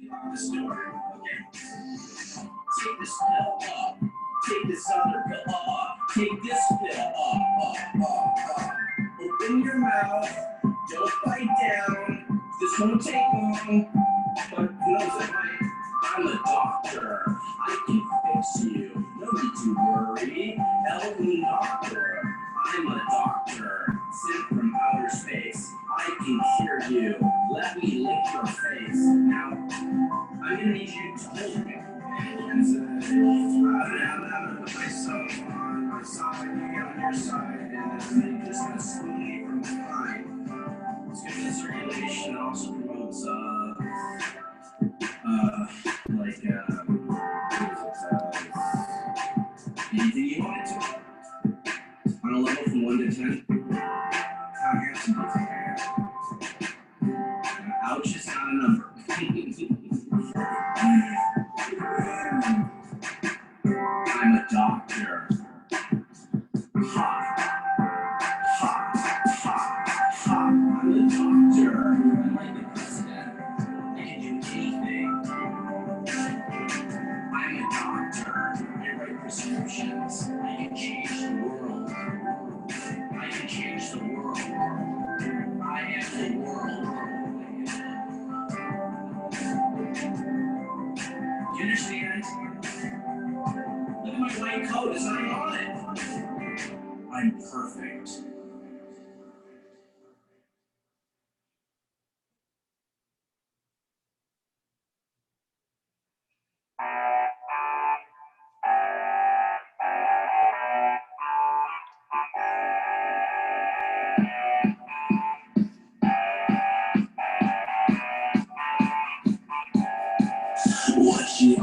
The story. Okay. Take this pill up. Take this other pill up. Take this pill up. Open your mouth. Don't bite down. This won't take long. But who knows it might. I'm a doctor. I can fix you. No need to worry. Elven doctor. I'm a doctor. Sent from outer space. I can cure you. Let me lick your face. Now, I'm gonna need you to hold me. And I'm gonna put myself on my side, you on your side, and then I'm just gonna slowly from behind. It's good for the circulation. It also promotes anything you want it to. On a level from 1 to 10, how handsome do you think I am? Ouch is not a number. I'm a doctor. Ha, ha, ha, ha. I'm a doctor. I'm like the president. I can do anything. I'm a doctor. I write prescriptions. I can change the world. I can change the world. I am the world. Do you understand? Look at my white coat as I'm on it. I'm perfect. What you do?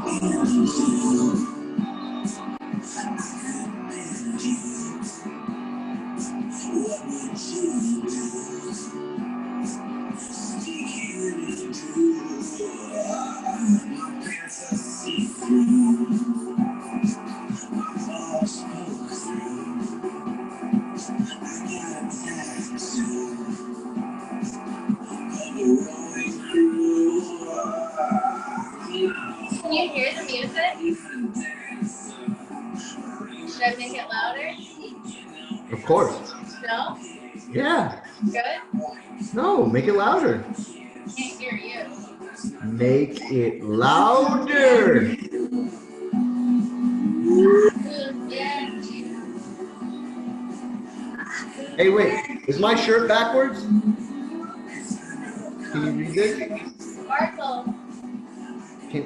What would you do? Speak here and do. My pants are see-through. My balls poke through. I got a tattoo of a rolling crew. Can you hear the music? Should I make it louder? Of course. No? Yeah. Good? No, make it louder. Can't hear you. Make it louder. Yeah. Hey, wait. Is my shirt backwards? Can you read this? Sparkle.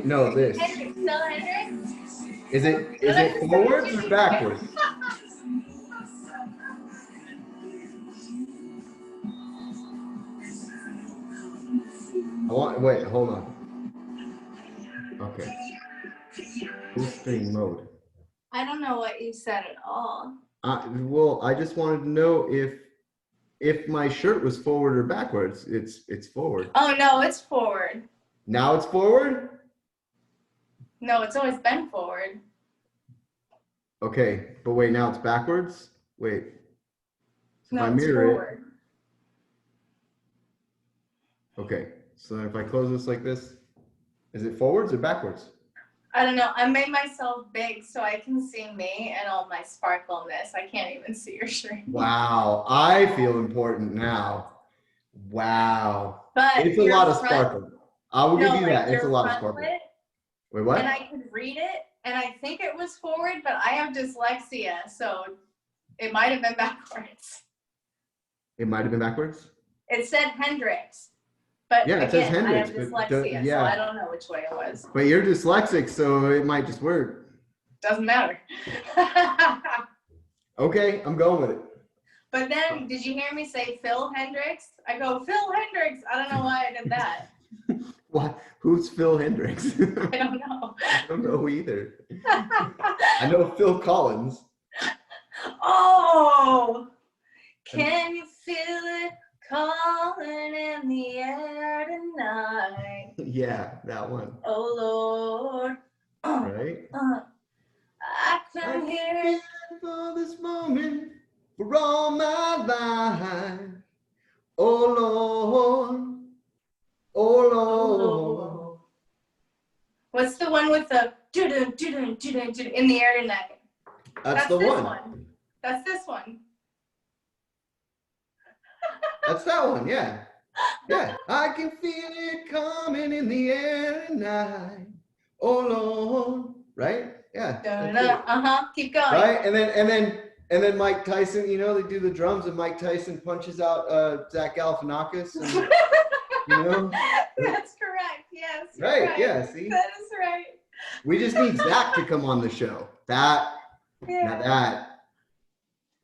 No, this. Hendrix. Still Hendrix? Is it forwards or backwards? Wait, hold on. Okay. Full screen mode. I don't know what you said at all. Well, I just wanted to know if my shirt was forward or backwards. It's forward. Oh no, it's forward. Now it's forward? No, it's always been forward. Okay, but wait, now it's backwards? Wait. So No, if I it's mirror forward. it. Okay, so if I close this like this, is it forwards or backwards? I don't know. I made myself big so I can see me and all my sparkleness. I can't even see your shirt. Wow, I feel important now. Wow. But it's a lot of sparkle. I will give you that. It's a lot of sparkle. Wait, what? And I could read it, and I think it was forward, but I have dyslexia, so it might have been backwards. It might have been backwards? It said Hendrix. But yeah, it says Hendrix. I have dyslexia, so I don't know which way it was. But you're dyslexic, so it might just work. Doesn't matter. Okay, I'm going with it. But then, did you hear me say Phil Hendrix? I go, Phil Hendrix. I don't know why I did that. What? Who's Phil Hendrix? I don't know. I don't know either. I know Phil Collins. Oh, can you feel it calling in the air tonight? Yeah, that one. Oh, Lord. Right? I can hear it. For this moment, for all my life. Oh, Lord. Oh, Lord. one with the in the air tonight. That's the this one. That's this one. That's that one, yeah. Yeah. I can feel it coming in the air tonight. Oh Lord. Right? Yeah. Keep going. Right? And then Mike Tyson, you know, they do the drums and Mike Tyson punches out Zach Galifianakis and you know? That's correct. Yes. Right, yeah, see? That is right. We just need Zach to come on the show. Now that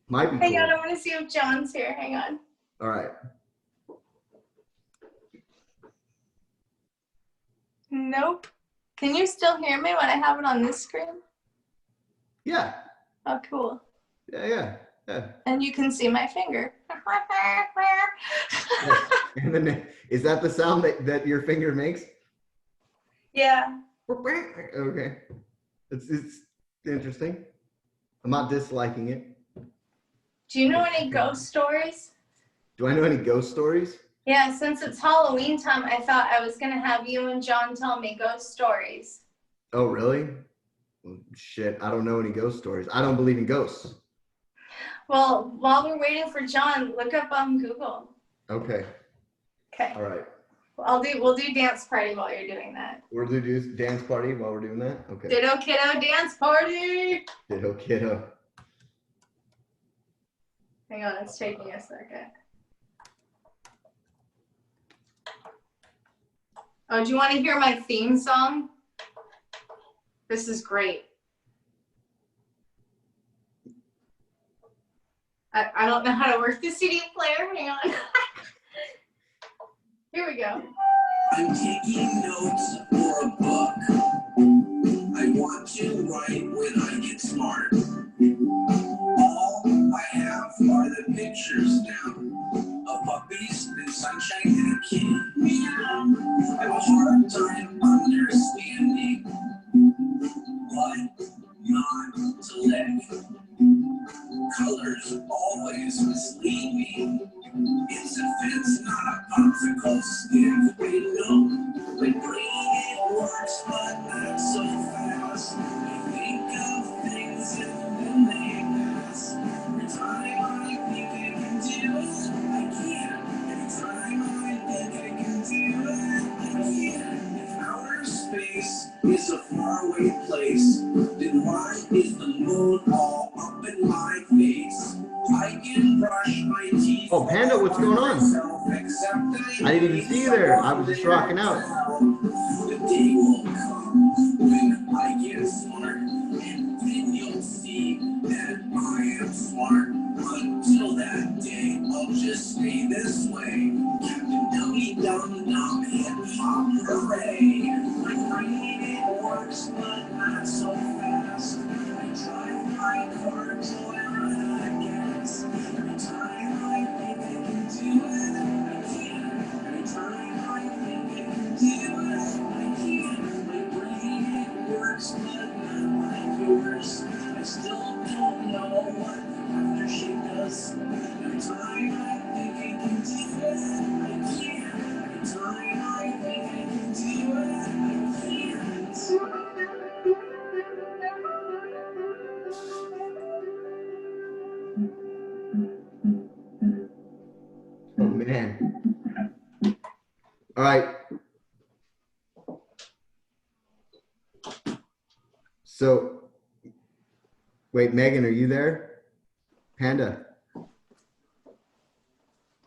might be Hang cool. on, I want to see if John's here. Hang on. All right. Nope. Can you still hear me when I have it on this screen? Yeah. Oh, cool. Yeah. And you can see my finger. And then is that the sound that your finger makes? Yeah. Okay. It's interesting. I'm not disliking it. Do you know any ghost stories? Do I know any ghost stories? Yeah, since it's Halloween time, I thought I was going to have you and John tell me ghost stories. Oh, really? Well, shit, I don't know any ghost stories. I don't believe in ghosts. Well, while we're waiting for John, look up on Google. Okay. Okay. All right. We'll do dance party while you're doing that. We'll do dance party while we're doing that? Okay. Ditto Kiddo dance party! Ditto kiddo. Hang on, it's taking a second. Oh, do you want to hear my theme song? This is great. I don't know how to work the CD player. Hang on. Here we go. I'm taking notes for a book. I want to write when I get smart. All I have are the pictures now of puppies and sunshine and a kitty. Meow. I have a hard time understanding what not to let. Colors always mislead me. It's a fence, not a popsicle stick. I know my brain it works, but not so fast. I think of things and then they pass. Every time I think I can do it, I can't. Every time I think I can do it, I can't. If outer space is a faraway place, then why is the moon all up in my face? I can brush my teeth. Oh, Panda, what's going on? I didn't even see you there. I was just rocking out. The day will come when I get smart, and then you'll see that I am smart. Until that day, I'll just stay this way. Captain Dummy Dum Dum Hip Hop Hooray. My brain it works, but not so fast. I drive my car till I'm out of gas. Every time I think I can do it, I can't. Every time I think I can do it, I can't. My brain it works, but not like yours. I still don't know what aftershave does. Every time I think I can do it, I can't. Every time I think I can do it, I can't. Oh, man. All right. So, wait, Megan, are you there? Panda,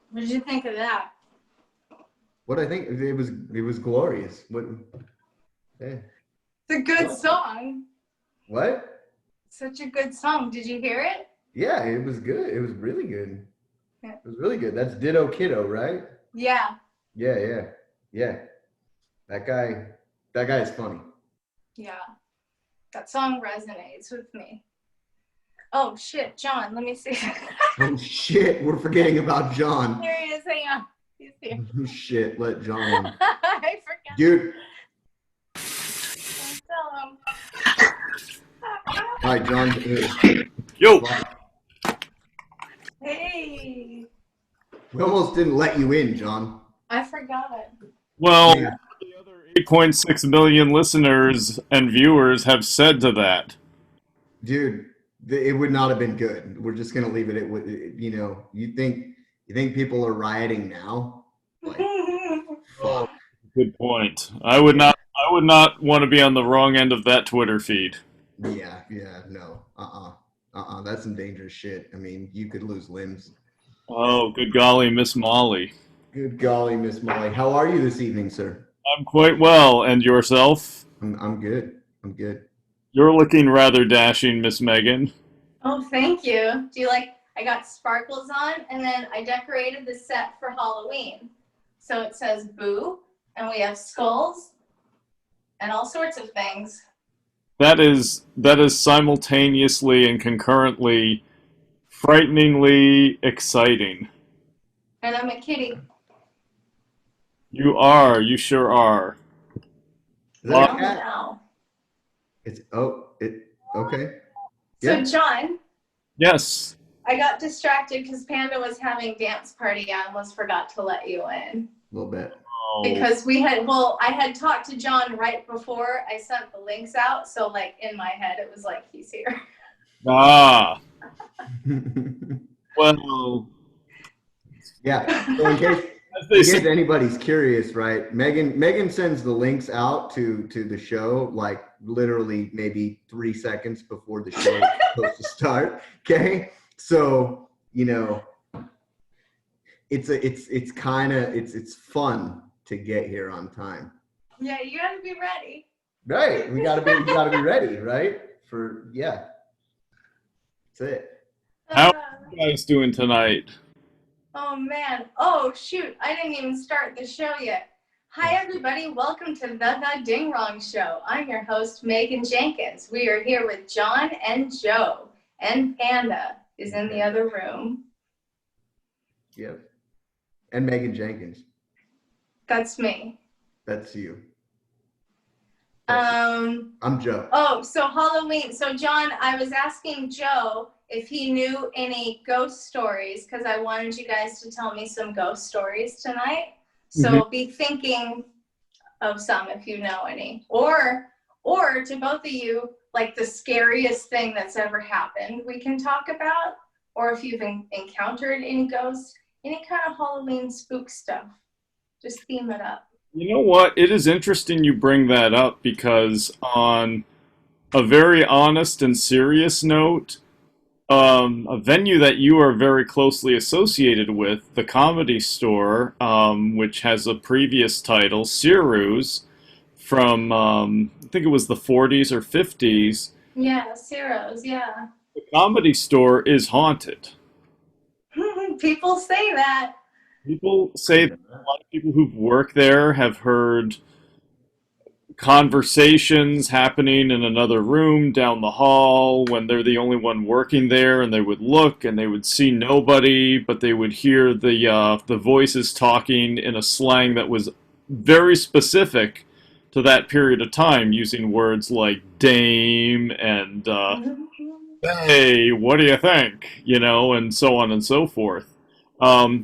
What did you think of that? what I think it was glorious. What? Yeah. It's a good What? song. What? Such a good song. Did you hear it? Yeah, it was good. It was really good. Yeah. It was really good. That's Ditto Kiddo, right? Yeah. Yeah. That guy is funny. Yeah. That song resonates with me. Oh, shit. John, let me see. Oh shit, we're forgetting about John. Here he is. Hang on. He's here. Shit, let John in. I forgot. Dude. Don't tell him. All right, John's here. Yo. Hey. We almost didn't let you in, John. I forgot it. Well, Yeah. the other 8.6 million listeners and viewers have said to that? Dude, it would not have been good. We're just gonna leave it at what you think people are rioting now? Like, fuck. Good point. I would not want to be on the wrong end of that Twitter feed. Yeah, no. That's some dangerous shit. I mean, you could lose limbs. Oh, good golly, Miss Molly. Good golly, Miss Molly. How are you this evening, sir? I'm quite well, and yourself? I'm good. I'm good. You're looking rather dashing, Miss Megan. Oh, thank you. Do you like, I got sparkles on, and then I decorated the set for Halloween. So it says boo, and we have skulls, and all sorts of things. That is simultaneously and concurrently frighteningly exciting. And I'm a kitty. You are, you sure are. Is that a Oh, cat? no. Okay. So, Yeah. John, Yes. I got distracted because Panda was having dance party. I almost forgot to let you in. A little bit. Oh, Because I had talked to John right before I sent the links out. So, like, in my head, it was like, he's here. ah. Well, Yeah. So as they in say, case anybody's curious, right? Megan sends the links out to the show like literally maybe 3 seconds before the show is supposed to start. Okay. So, it's fun to get here on time. Yeah, you got to be ready. Right. We gotta be ready, right? That's it. How- Uh, what are you guys doing tonight? Oh man. Oh shoot. I didn't even start the show yet. Hi everybody. Welcome to the Ding Rong Show. I'm your host, Megan Jenkins. We are here with John and Joe. And Panda is in the other room. Yep. And Megan Jenkins. That's me. That's you. I'm Joe. Oh, so Halloween. So John, I was asking Joe if he knew any ghost stories because I wanted you guys to tell me some ghost stories tonight. So be thinking of some if you know any. Or to both of you, like the scariest thing that's ever happened we can talk about. Or if you've encountered any ghosts, any kind of Halloween spook stuff. Just theme it up. You know what? It is interesting you bring that up because on a very honest and serious note, a venue that you are very closely associated with, the Comedy Store, which has a previous title, Ttdws, from I think it was the 40s or 50s. Yeah, Ciro's, yeah. The Comedy Store is haunted. People say that. People say that a lot of people who've worked there have heard conversations happening in another room down the hall when they're the only one working there, and they would look and they would see nobody, but they would hear the voices talking in a slang that was very specific to that period of time, using words like dame and hey, what do you think? And so on and so forth.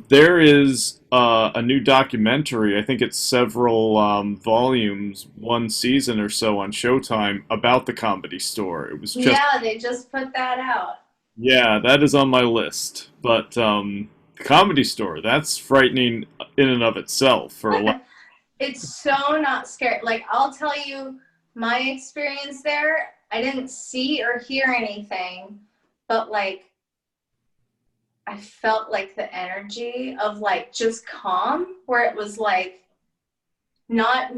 There is a new documentary, I think it's several volumes, one season or so on Showtime, about the Comedy Store. It was just, Yeah, they just put that out. yeah, that is on my list. But the Comedy Store, that's frightening in and of itself for a lot. It's so not scary. Like, I'll tell you my experience there. I didn't see or hear anything, but like, I felt like the energy of like just calm, where it was like not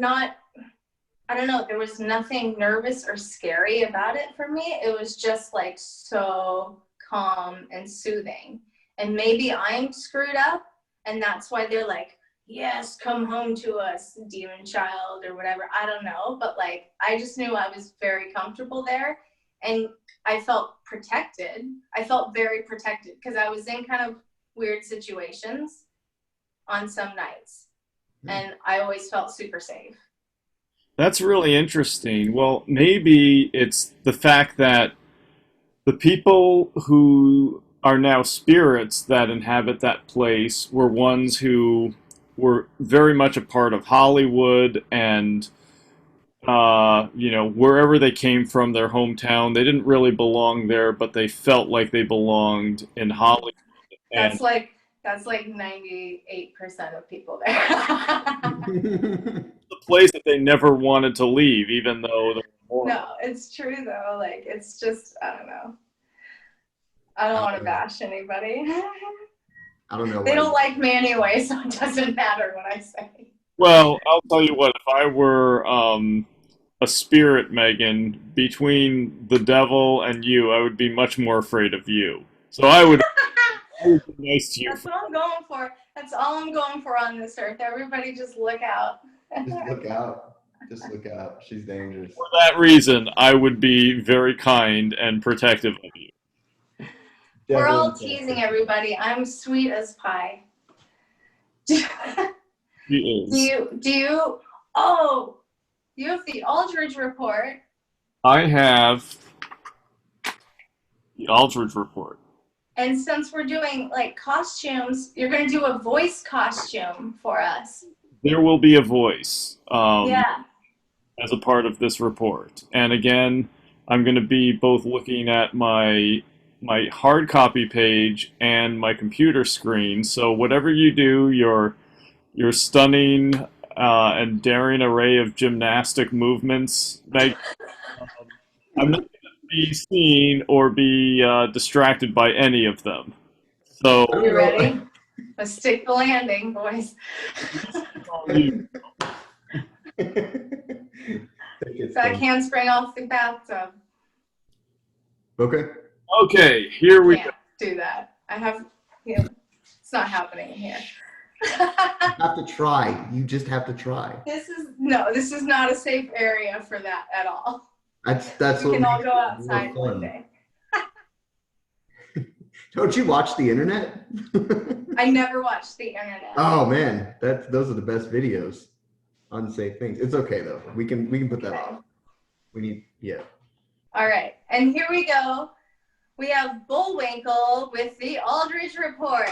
I don't know, there was nothing nervous or scary about it for me. It was just like so calm and soothing. And maybe I'm screwed up and that's why they're like, yes, come home to us, demon child or whatever. I don't know, but like I just knew I was very comfortable there. And I felt protected. I felt very protected because I was in kind of weird situations on some nights. And I always felt super safe. That's really interesting. Well, maybe it's the fact that the people who are now spirits that inhabit that place were ones who were very much a part of Hollywood and wherever they came from, their hometown. They didn't really belong there, but they felt like they belonged in Hollywood. And That's like 98% of people there. the place that they never wanted to leave, even though they're more. No, it's true though. Like, it's just, I don't know. I don't want to bash anybody. I don't know. They don't like me anyway, so it doesn't matter what I say. Well, I'll tell you what, if I were a spirit, Megan, between the devil and you, I would be much more afraid of you. So I would be nice to you. That's what I'm going for. That's all I'm going for on this earth. Everybody just look out. Just look out. Just look out. She's dangerous. For that reason, I would be very kind and protective of you. We're all teasing everybody. I'm sweet as pie. She is. You have the Aldridge report. I have the Aldridge report. And since we're doing like costumes, you're going to do a voice costume for us. There will be a voice Yeah. as a part of this report. And again, I'm going to be both looking at my hard copy page and my computer screen. So whatever you do, your stunning and daring array of gymnastic movements, Meg, I'm not going to be seen or be distracted by any of them. So, You ready? Let's stick the landing, boys. Back handspring off the bathtub. Okay. Okay, here we go. Can't do that. It's not happening here. You have to try. You just have to try. This is not a safe area for that at all. That's We what can all makes go it outside more one fun. day. Don't you watch the internet? I never watched the internet. Oh man, those are the best videos. Unsafe things. It's okay though. We can put that off. All right, and here we go. We have Bullwinkle with the Aldridge report.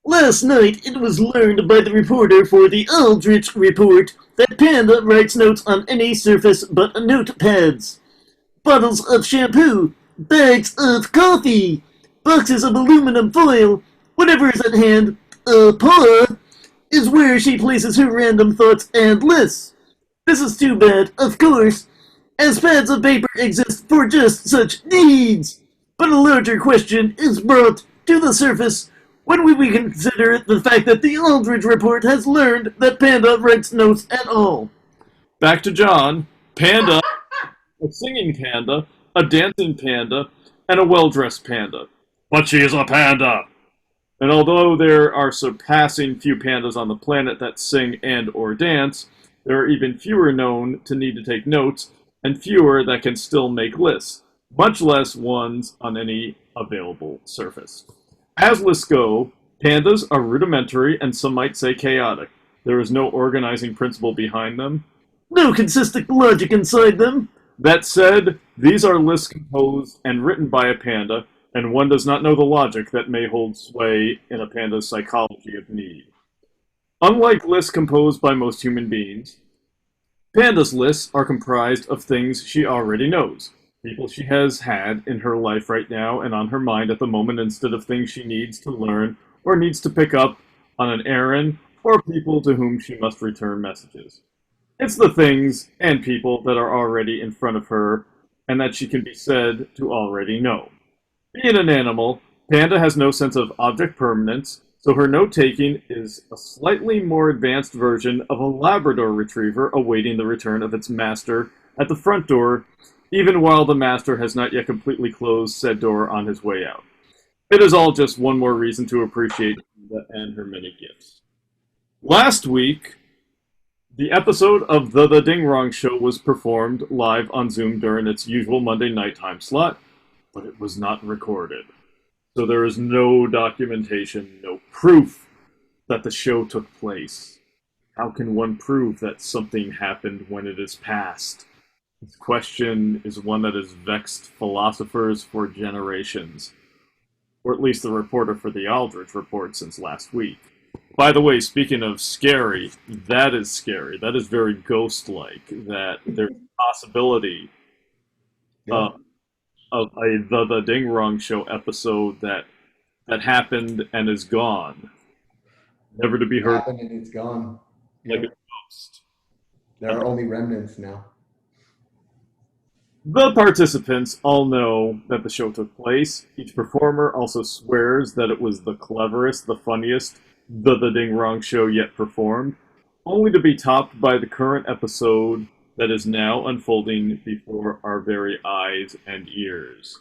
Last night, it was learned by the reporter for the Aldrich Report that Panda writes notes on any surface but notepads. Bottles of shampoo, bags of coffee, boxes of aluminum foil, whatever is at hand, paw, is where she places her random thoughts and lists. This is too bad, of course, as pads of paper exist for just such needs. But a larger question is brought to the surface when we consider the fact that the Aldridge Report has learned that Panda writes notes at all. Back to John. Panda, a singing panda, a dancing panda, and a well-dressed panda. But she is a panda! And although there are surpassing few pandas on the planet that sing and or dance, there are even fewer known to need to take notes, and fewer that can still make lists, much less ones on any available surface. As lists go, pandas are rudimentary and some might say chaotic. There is no organizing principle behind them. No consistent logic inside them. That said, these are lists composed and written by a panda, and one does not know the logic that may hold sway in a panda's psychology of need. Unlike lists composed by most human beings, Panda's lists are comprised of things she already knows, people she has had in her life right now and on her mind at the moment instead of things she needs to learn or needs to pick up on an errand or people to whom she must return messages. It's the things and people that are already in front of her and that she can be said to already know. Being an animal, Panda has no sense of object permanence, so her note-taking is a slightly more advanced version of a Labrador retriever awaiting the return of its master at the front door, even while the master has not yet completely closed said door on his way out. It is all just one more reason to appreciate Panda and her many gifts. Last week, the episode of The Ding Rong Show was performed live on Zoom during its usual Monday night time slot, but it was not recorded. So there is no documentation, no proof that the show took place. How can one prove that something happened when it is past? This question is one that has vexed philosophers for generations, or at least the reporter for the Aldrich Report since last week. By the way, speaking of scary, that is scary. That is very ghost-like. That there's a possibility Yeah. of a the Ding Rong Show episode that happened and is gone, never to be It heard happened and it's gone. like a Yep. ghost. There are only remnants now. The participants all know that the show took place. Each performer also swears that it was the cleverest, the funniest, the Ding Rong Show yet performed, only to be topped by the current episode that is now unfolding before our very eyes and ears.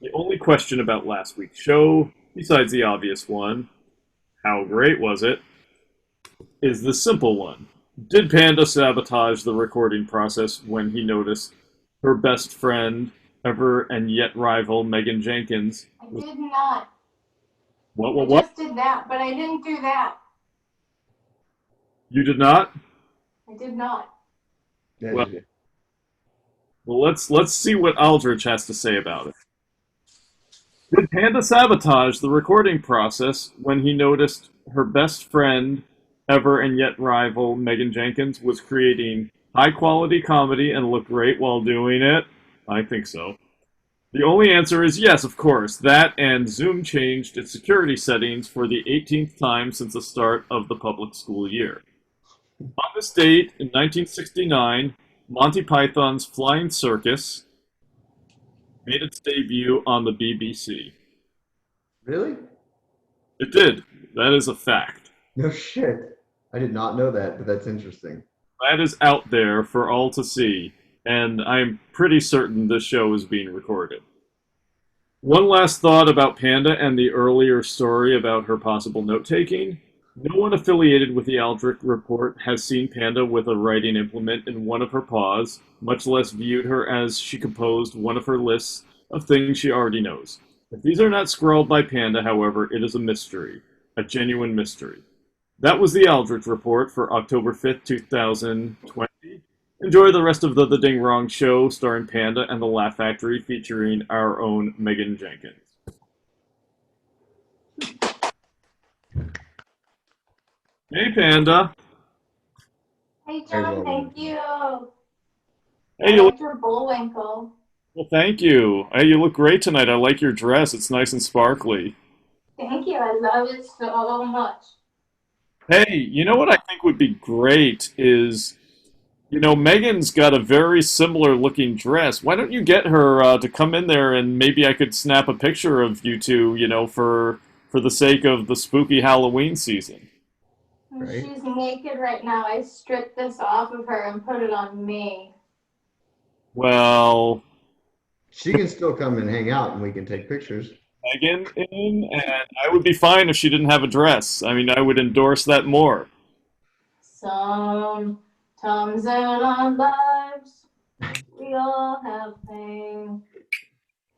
The only question about last week's show, besides the obvious one, how great was it, is the simple one. Did Panda sabotage the recording process when he noticed her best friend ever and yet rival Megan Jenkins? I did not. I What? just did that, but I didn't do that. You did not? I did not. Yeah, Well- you did. Well, let's see what Aldrich has to say about it. Did Panda sabotage the recording process when he noticed her best friend ever and yet rival Megan Jenkins was creating high quality comedy and looked great while doing it? I think so. The only answer is yes, of course. That and Zoom changed its security settings for the 18th time since the start of the public school year. On this date, in 1969, Monty Python's Flying Circus made its debut on the BBC. Really? It did. That is a fact. No shit. I did not know that, but that's interesting. That is out there for all to see, and I'm pretty certain this show is being recorded. One last thought about Panda and the earlier story about her possible note-taking. No one affiliated with the Aldrich Report has seen Panda with a writing implement in one of her paws, much less viewed her as she composed one of her lists of things she already knows. If these are not scrawled by Panda, however, it is a mystery, a genuine mystery. That was the Aldrich Report for October 5th, 2020. Enjoy the rest of the Ding Rong Show starring Panda and the Laugh Factory featuring our own Megan Jenkins. Hey, Panda. Hey, Very John, well thank you. Hey, I you look, like your Bullwinkle. well, thank you. Hey, you look great tonight. I like your dress. It's nice and sparkly. Thank you. I love it so much. Hey, you know what I think would be great is, Megan's got a very similar looking dress. Why don't you get her to come in there and maybe I could snap a picture of you two, for the sake of the spooky Halloween season. Right. She's naked right now. I stripped this off of her and put it on me. Well, She can still come and hang out and we can take pictures. Megan in, and I would be fine if she didn't have a dress. I mean, I would endorse that more. Sometimes in our lives, we all have pain.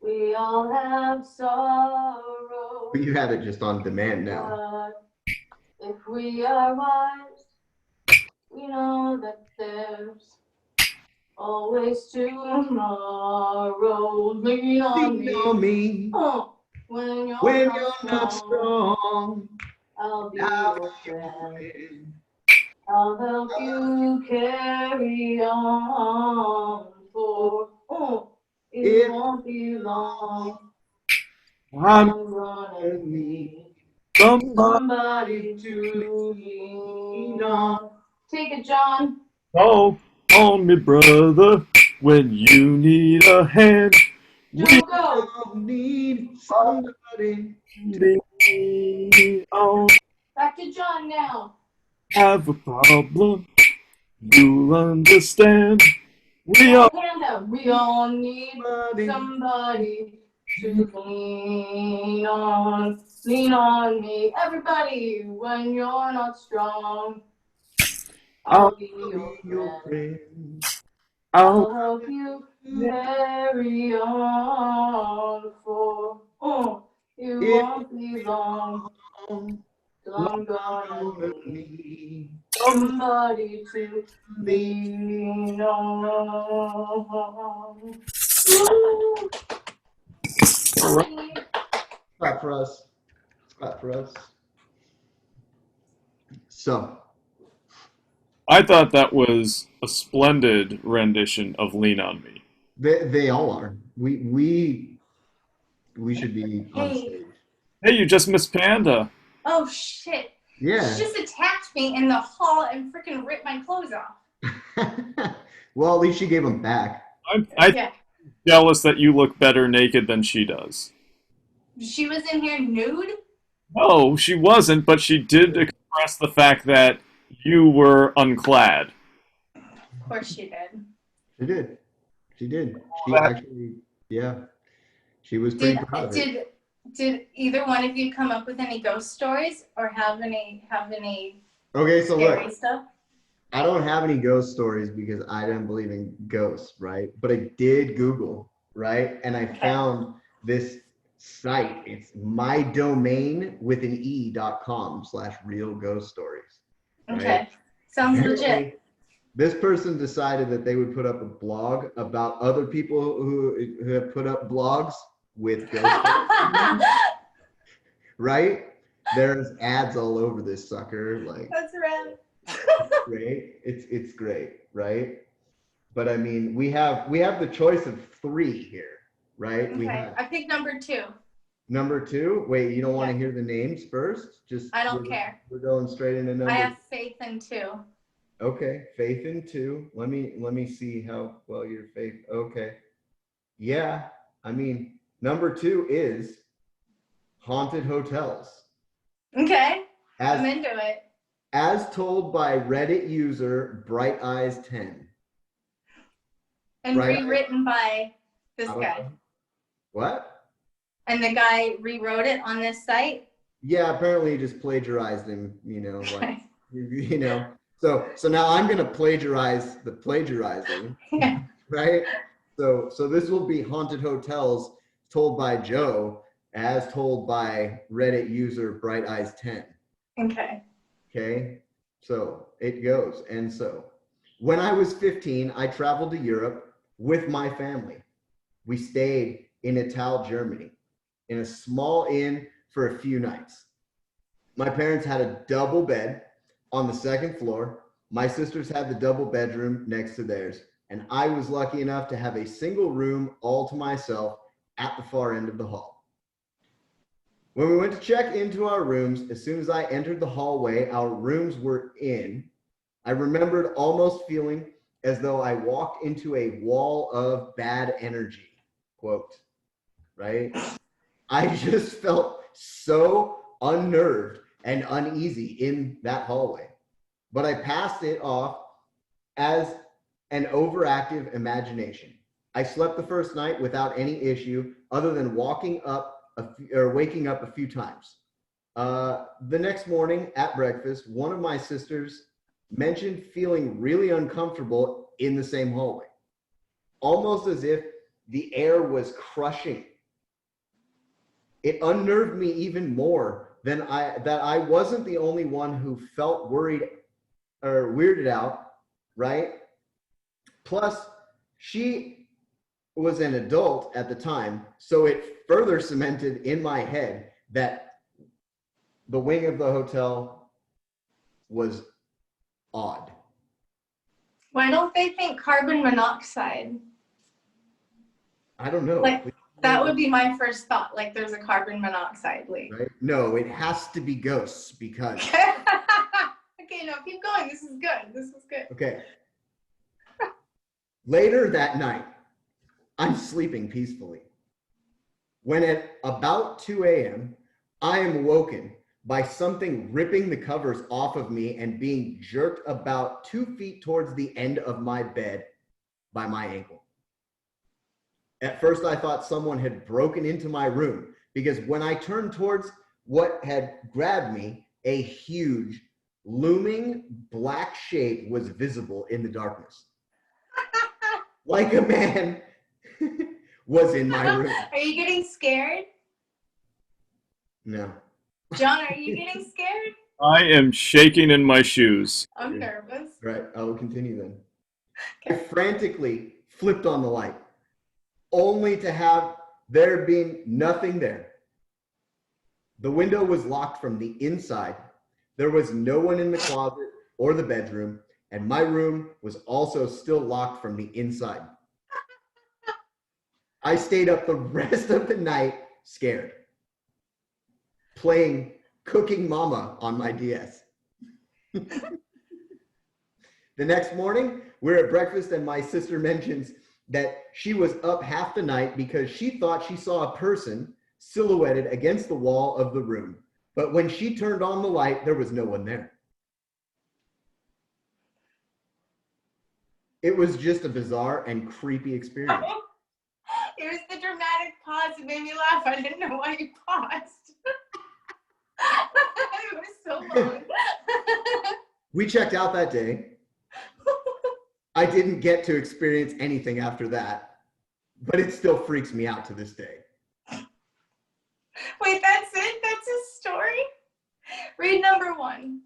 We all have sorrow. But you have it just on demand now. But if we are wise, we know that there's always tomorrow. Lean on Lean on me. me When you're, when not, you're not strong. I'll be I'll your be your friend. friend. I'll help you carry on, for it won't be long. I'm I'm gonna need somebody somebody to lean on. Take it, John. call on me, brother, when you need a hand. John, go. I need somebody. Lean on. Back to John now. Have a problem, you'll understand. We are Panda, we all need Somebody. somebody to lean on. Lean on me, everybody, when you're not strong. I'll be your friend. out. I'll help you carry on, for it won't be long. I'm gonna need somebody to lean on. Woo! Clap for us. Clap for us. So I thought that was a splendid rendition of Lean on Me. they all are. We should be on Hey. stage. Hey, you just missed Panda. Oh shit. Yeah. She just attacked me in the hall and freaking ripped my clothes off. Well, at least she gave them back. I'm Yeah. jealous that you look better naked than she does. She was in here nude? No, she wasn't, but she did express the fact that you were unclad. Of course she did. She did. She did. She Well, actually, yeah. She was pretty proud of it. Did either one of you come up with any ghost stories or have any Okay, so scary look, stuff? I don't have any ghost stories because I don't believe in ghosts, right? But I did Google, right? And I found this site. It's mydomain.com/real ghost stories. Right? Okay. Sounds legit. This person decided that they would put up a blog about other people who have put up blogs with ghost stories, right? There's ads all over this sucker. Like, That's rad. great. It's great, right? But I mean, we have the choice of 3 here, right? We Okay. have I picked number 2. number 2. Wait, you don't want to Yeah. hear the names first? Just I don't care. We're going straight into number. I have faith in 2. Okay, faith in 2. Let me see how well your faith. Okay, yeah. I mean, number 2 is haunted hotels, Okay. as I'm into it. as told by Reddit user Bright Eyes 10. And Right. rewritten by this I don't guy. know. What? And the guy rewrote it on this site. Yeah, apparently he just plagiarized him. You know, like Okay. you know. So now I'm gonna plagiarize the plagiarizing, Yeah. right? So this will be haunted hotels told by Joe, as told by Reddit user Bright Eyes 10. Okay. Okay, so it goes. And so when I was 15, I traveled to Europe with my family. We stayed in Ital, Germany, in a small inn for a few nights. My parents had a double bed on the 2nd floor. My sisters had the double bedroom next to theirs, and I was lucky enough to have a single room all to myself at the far end of the hall. When we went to check into our rooms, as soon as I entered the hallway our rooms were in, I remembered almost feeling as though I walked into a wall of bad energy, quote, right? I just felt so unnerved and uneasy in that hallway, but I passed it off as an overactive imagination. I slept the first night without any issue other than waking up a few times. The next morning at breakfast, one of my sisters mentioned feeling really uncomfortable in the same hallway, almost as if the air was crushing. It unnerved me even more than that I wasn't the only one who felt worried or weirded out, right? Plus, she was an adult at the time, so it further cemented in my head that the wing of the hotel was odd. Why don't they think carbon monoxide? I don't know. Like, that would be my first thought. Like, there's a carbon monoxide leak. Right? No, it has to be ghosts because. Okay, no, keep going. This is good. This is good. Okay. Later that night, I'm sleeping peacefully, when at about 2 a.m., I am woken by something ripping the covers off of me and being jerked about 2 feet towards the end of my bed by my ankle. At first, I thought someone had broken into my room because when I turned towards what had grabbed me, a huge, looming black shape was visible in the darkness. Like a man was in my room. Are you getting scared? No. John, are you getting scared? I am shaking in my shoes. I'm nervous. Right, I will continue then. I Okay. frantically flipped on the light, only to have there being nothing there. The window was locked from the inside. There was no one in the closet or the bedroom, and my room was also still locked from the inside. I stayed up the rest of the night scared, playing Cooking Mama on my DS. The next morning, we're at breakfast, and my sister mentions that she was up half the night because she thought she saw a person silhouetted against the wall of the room. But when she turned on the light, there was no one there. It was just a bizarre and creepy experience. It was the dramatic pause that made me laugh. I didn't know why you paused. It was so long. We checked out that day. I didn't get to experience anything after that, but it still freaks me out to this day. Wait, that's it? That's his story? Read number 1.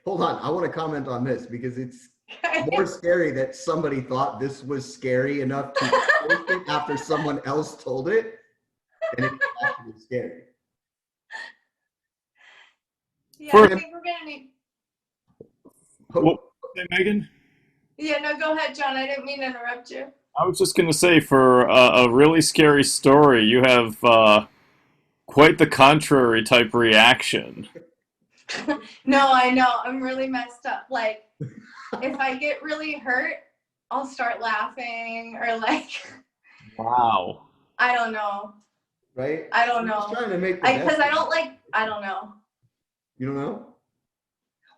Hold on, I want to comment on this because it's more scary that somebody thought this was scary enough to post it after someone else told it, and it's actually scary. Yeah, For- I think we're gonna need. What say, Megan? Yeah, no, go ahead, John. I didn't mean to interrupt you. I was just gonna say, for a really scary story, you have quite the contrary type reaction. No, I know. I'm really messed up. Like, if I get really hurt, I'll start laughing or like, Wow. I don't know. Right? I don't I'm just know. trying to make the best Because I of don't it. like, I don't know. You don't know?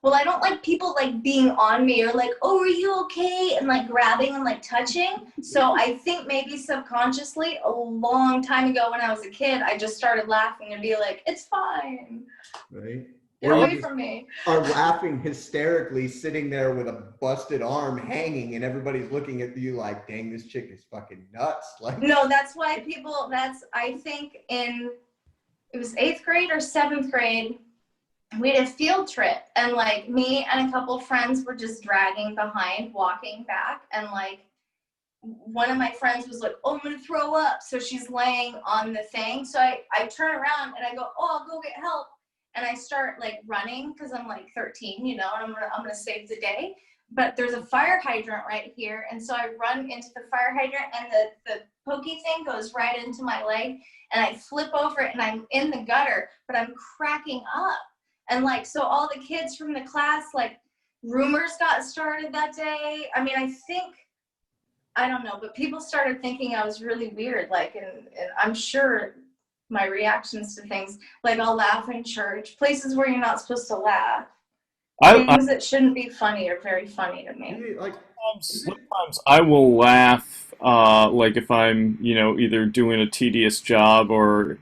Well, I don't like people like being on me or like, oh, are you okay? And like grabbing and like touching. So I think maybe subconsciously a long time ago when I was a kid, I just started laughing and be like, it's fine. Right? Get Or you away just from me. are laughing hysterically, sitting there with a busted arm hanging, and everybody's looking at you like, dang, this chick is fucking nuts. Like, No, that's why people, I think it was 8th grade or 7th grade, we had a field trip, and like me and a couple friends were just dragging behind, walking back, and like one of my friends was like, oh, I'm gonna throw up. So she's laying on the thing. So I turn around and I go, oh, I'll go get help. And I start like running because I'm like 13, you know, and I'm gonna save the day. But there's a fire hydrant right here. And so I run into the fire hydrant, and the pokey thing goes right into my leg, and I flip over it and I'm in the gutter, but I'm cracking up. And like, so all the kids from the class, like, rumors got started that day. I mean, I don't know, but people started thinking I was really weird. Like, and I'm sure my reactions to things, like I'll laugh in church, places where you're not supposed to laugh. Things that shouldn't be funny are very funny to me. like, Sometimes I will laugh, like if I'm, either doing a tedious job or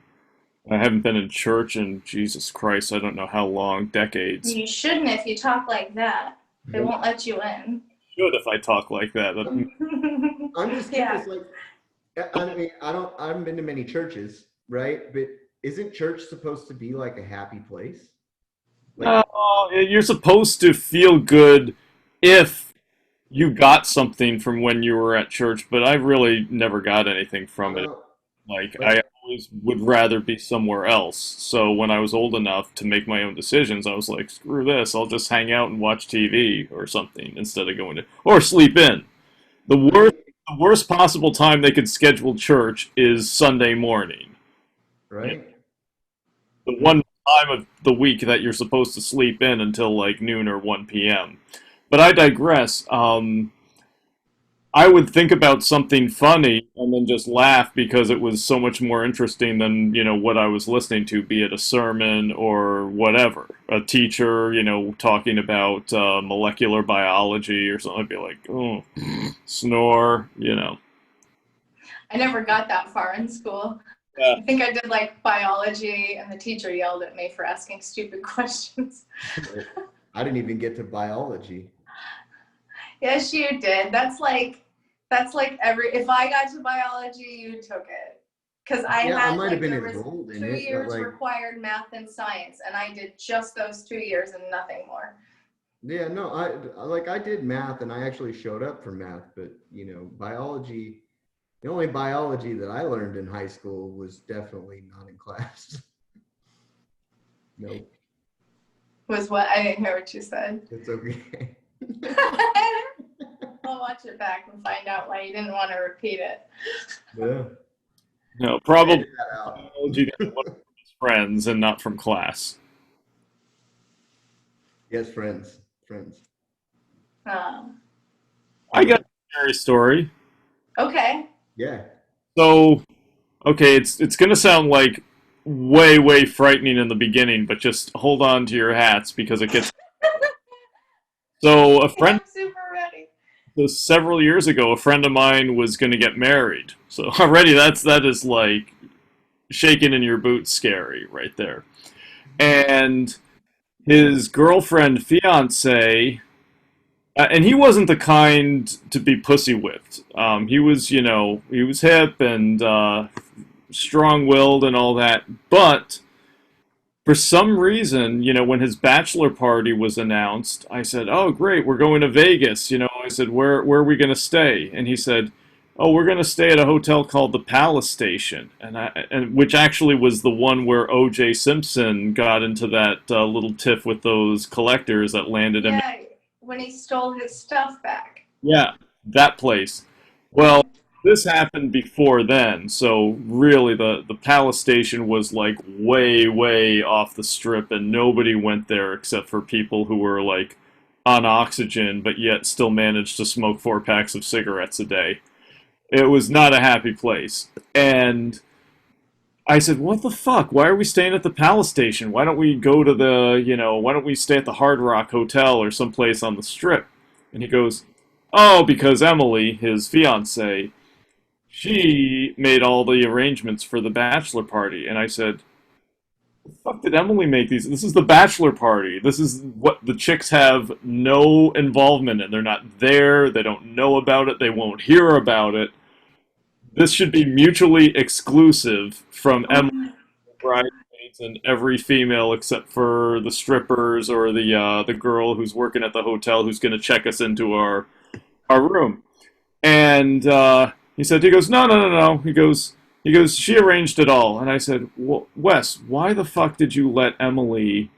I haven't been in church in Jesus Christ, I don't know how long, decades. You shouldn't if you talk like that. They won't let you in. Should if I talk like that. I'm just Yeah. curious, like, I mean, I haven't been to many churches, right? But isn't church supposed to be like a happy place? Like, You're supposed to feel good if you got something from when you were at church, but I really never got anything from it. Like, I always would rather be somewhere else. So when I was old enough to make my own decisions, I was like, screw this, I'll just hang out and watch TV or something instead of going to, or sleep in. The worst possible time they could schedule church is Sunday morning. right? The one time of the week that you're supposed to sleep in until like noon or 1 p.m. But I digress. I would think about something funny and then just laugh because it was so much more interesting than, what I was listening to, be it a sermon or whatever. A teacher, talking about molecular biology or something. I'd be like, oh, snore, I never got that far in school. Yeah. I think I did like biology, and the teacher yelled at me for asking stupid questions. I didn't even get to biology. Yes, you did. That's like if I got to biology, you took it. Because I I had might have been there was enrolled in 2 it, years but like, required math and science, and I did just those 2 years and nothing more. yeah, no, I did math, and I actually showed up for math, but biology. The only biology that I learned in high school was definitely not in class. Nope. Was what? I didn't hear what you said. It's okay. I'll watch it back and find out why you didn't want to repeat it. Yeah. No, probably Edit that out. you got one of his friends and not from class. Yes, friends. I got a scary story. Okay. Yeah. So, okay, it's gonna sound like way frightening in the beginning, but just hold on to your hats because it gets. So a friend, I'm super ready. so several years ago, a friend of mine was gonna get married. So already that is like shaking in your boots, scary right there. And his girlfriend, fiance, and he wasn't the kind to be pussy whipped. He was, he was hip and strong-willed and all that. But for some reason, when his bachelor party was announced, I said, "Oh, great, we're going to Vegas." I said, "Where are we going to stay?" And he said, "Oh, we're going to stay at a hotel called the Palace Station," and which actually was the one where O.J. Simpson got into that little tiff with those collectors that landed him. Yeah, when he stole his stuff back. Yeah, that place. Well, this happened before then, so really the Palace Station was like way off the strip, and nobody went there except for people who were like on oxygen, but yet still managed to smoke 4 packs of cigarettes a day. It was not a happy place. And I said, "What the fuck? Why are we staying at the Palace Station? Why don't we go to why don't we stay at the Hard Rock Hotel or someplace on the strip?" And he goes, "Oh, because Emily, his fiance, she made all the arrangements for the bachelor party." And I said, "The fuck did Emily make these? This is the bachelor party. This is what the chicks have no involvement in. They're not there. They don't know about it. They won't hear about it. This should be mutually exclusive from Emily, bridesmaids, and every female except for the strippers or the girl who's working at the hotel who's going to check us into our room." And he goes, "No. He goes, "She arranged it all." And I said, "Well, Wes, why the fuck did you let Emily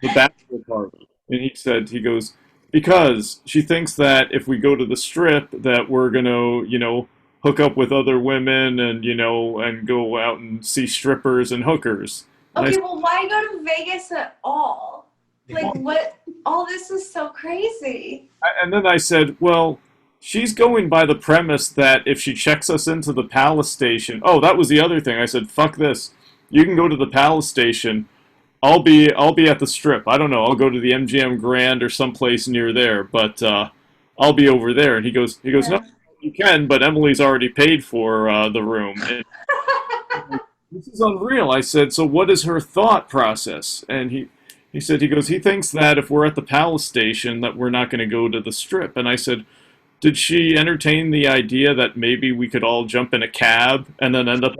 the bachelor party?" And he goes, "Because she thinks that if we go to the strip that we're gonna, hook up with other women and, and go out and see strippers and hookers." And Okay, well, why go to Vegas at all? Like, what? All this is so crazy. And then I said, "Well, she's going by the premise that if she checks us into the Palace Station..." Oh, that was the other thing. I said, "Fuck this. You can go to the Palace Station. I'll be at the strip. I don't know. I'll go to the MGM Grand or someplace near there, but I'll be over there." And he goes, "No, you can, but Emily's already paid for the room." And this is unreal. I said, "So what is her thought process?" And he said, he thinks that if we're at the Palace Station that we're not going to go to the strip. And I said, "Did she entertain the idea that maybe we could all jump in a cab and then end up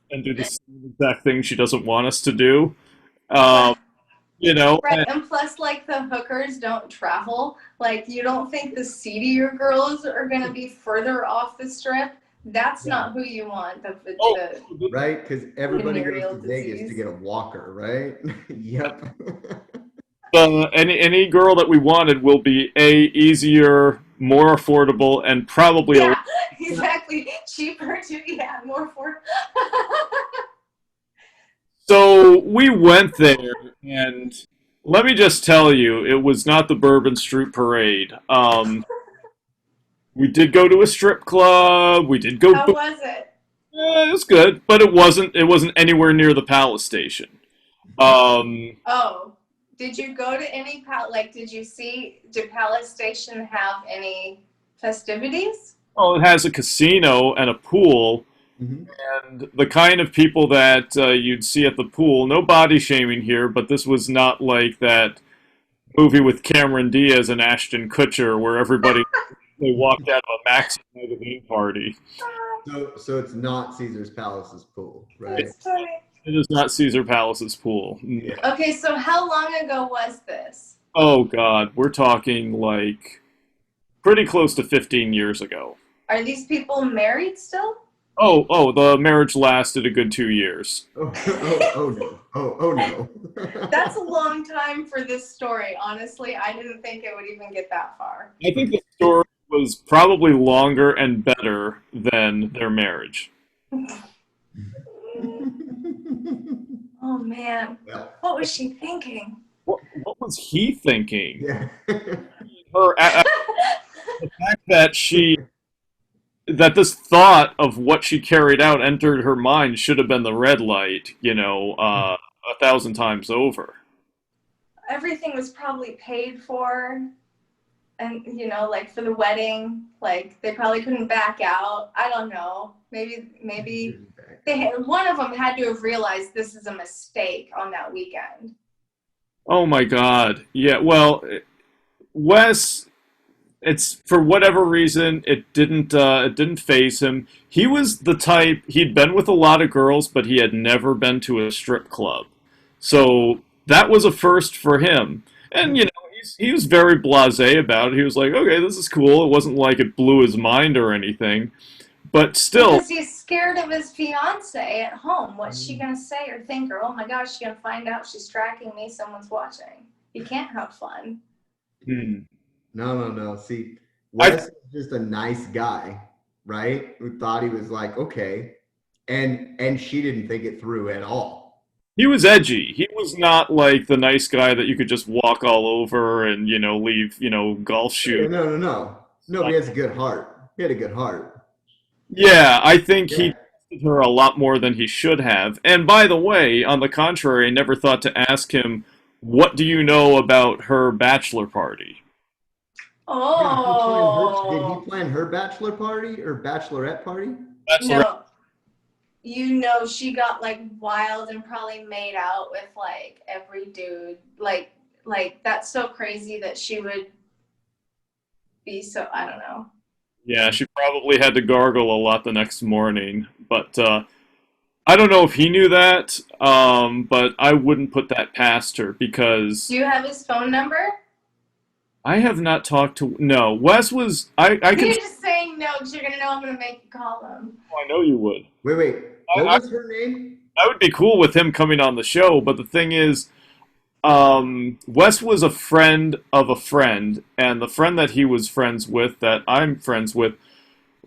and do the same exact thing she doesn't want us to do?" Right, And and plus, like, the hookers don't travel. Like, you don't think the seedier girls are going to be further off the strip? That's not who you want. Right? Because everybody goes venereal to Vegas disease. to get a walker, right? Yep. any girl that we wanted will be easier, more affordable, and probably Yeah, exactly. Cheaper too. Yeah, more for. So we went there, and let me just tell you, it was not the Bourbon Street Parade. We did go to a strip club. We did go. How was it? It was good, but it wasn't anywhere near the Palace Station. Oh, did you go to any did Palace Station have any festivities? Well, it has a casino and a pool. Mhm. And the kind of people that you'd see at the pool, no body shaming here, but this was not like that movie with Cameron Diaz and Ashton Kutcher where everybody they walked out of a Maxim magazine party. So it's not Caesar's Palace's pool, right? That's funny. It is not Caesar Palace's pool. Yeah. Okay, so how long ago was this? Oh God, we're talking like pretty close to 15 years ago. Are these people married still? Oh, the marriage lasted a good 2 years. Oh no. Oh no. That's a long time for this story. Honestly, I didn't think it would even get that far. I think the story was probably longer and better than their marriage. Oh man, Well, what was she thinking? What was he thinking? yeah. Her the fact that this thought of what she carried out entered her mind should have been the red light, 1,000 times over. Everything was probably paid for, and like for the wedding, like they probably couldn't back out. I don't know. Maybe one of them had to have realized this is a mistake on that weekend. Oh my God. Yeah, well, Wes, it's for whatever reason it didn't phase him. He was the type, he'd been with a lot of girls, but he had never been to a strip club. So that was a first for him. And he was very blasé about it. He was like, "Okay, this is cool." It wasn't like it blew his mind or anything. But still, Because he's scared of his fiance at home. What's she gonna say or think? Or, oh my gosh, she's gonna find out she's tracking me, someone's watching. You can't have fun. hmm, No. See, I Wes is just a nice guy, right? Who thought he was like, okay. And she didn't think it through at all. he was edgy. He was not like the nice guy that you could just walk all over and, leave, golf Yeah, shoes. no. No, but he has a good heart. He had a good heart. Yeah, I think he Yeah. trusted her a lot more than he should have. And by the way, on the contrary, I never thought to ask him, "What do you know about her bachelor party?" Oh. Did he plan her bachelor party or bachelorette party? Bachelorette. No. She got like wild and probably made out with like every dude. Like that's so crazy that she would be so, I don't know. Yeah, she probably had to gargle a lot the next morning. But I don't know if he knew that, but I wouldn't put that past her because Do you have his phone number? I have not talked to. No, Wes was. I You're can. just saying no because you're gonna know I'm gonna make you call him. I know you would. Wait. What I, was her name? I would be cool with him coming on the show, but the thing is, Wes was a friend of a friend, and the friend that he was friends with, that I'm friends with,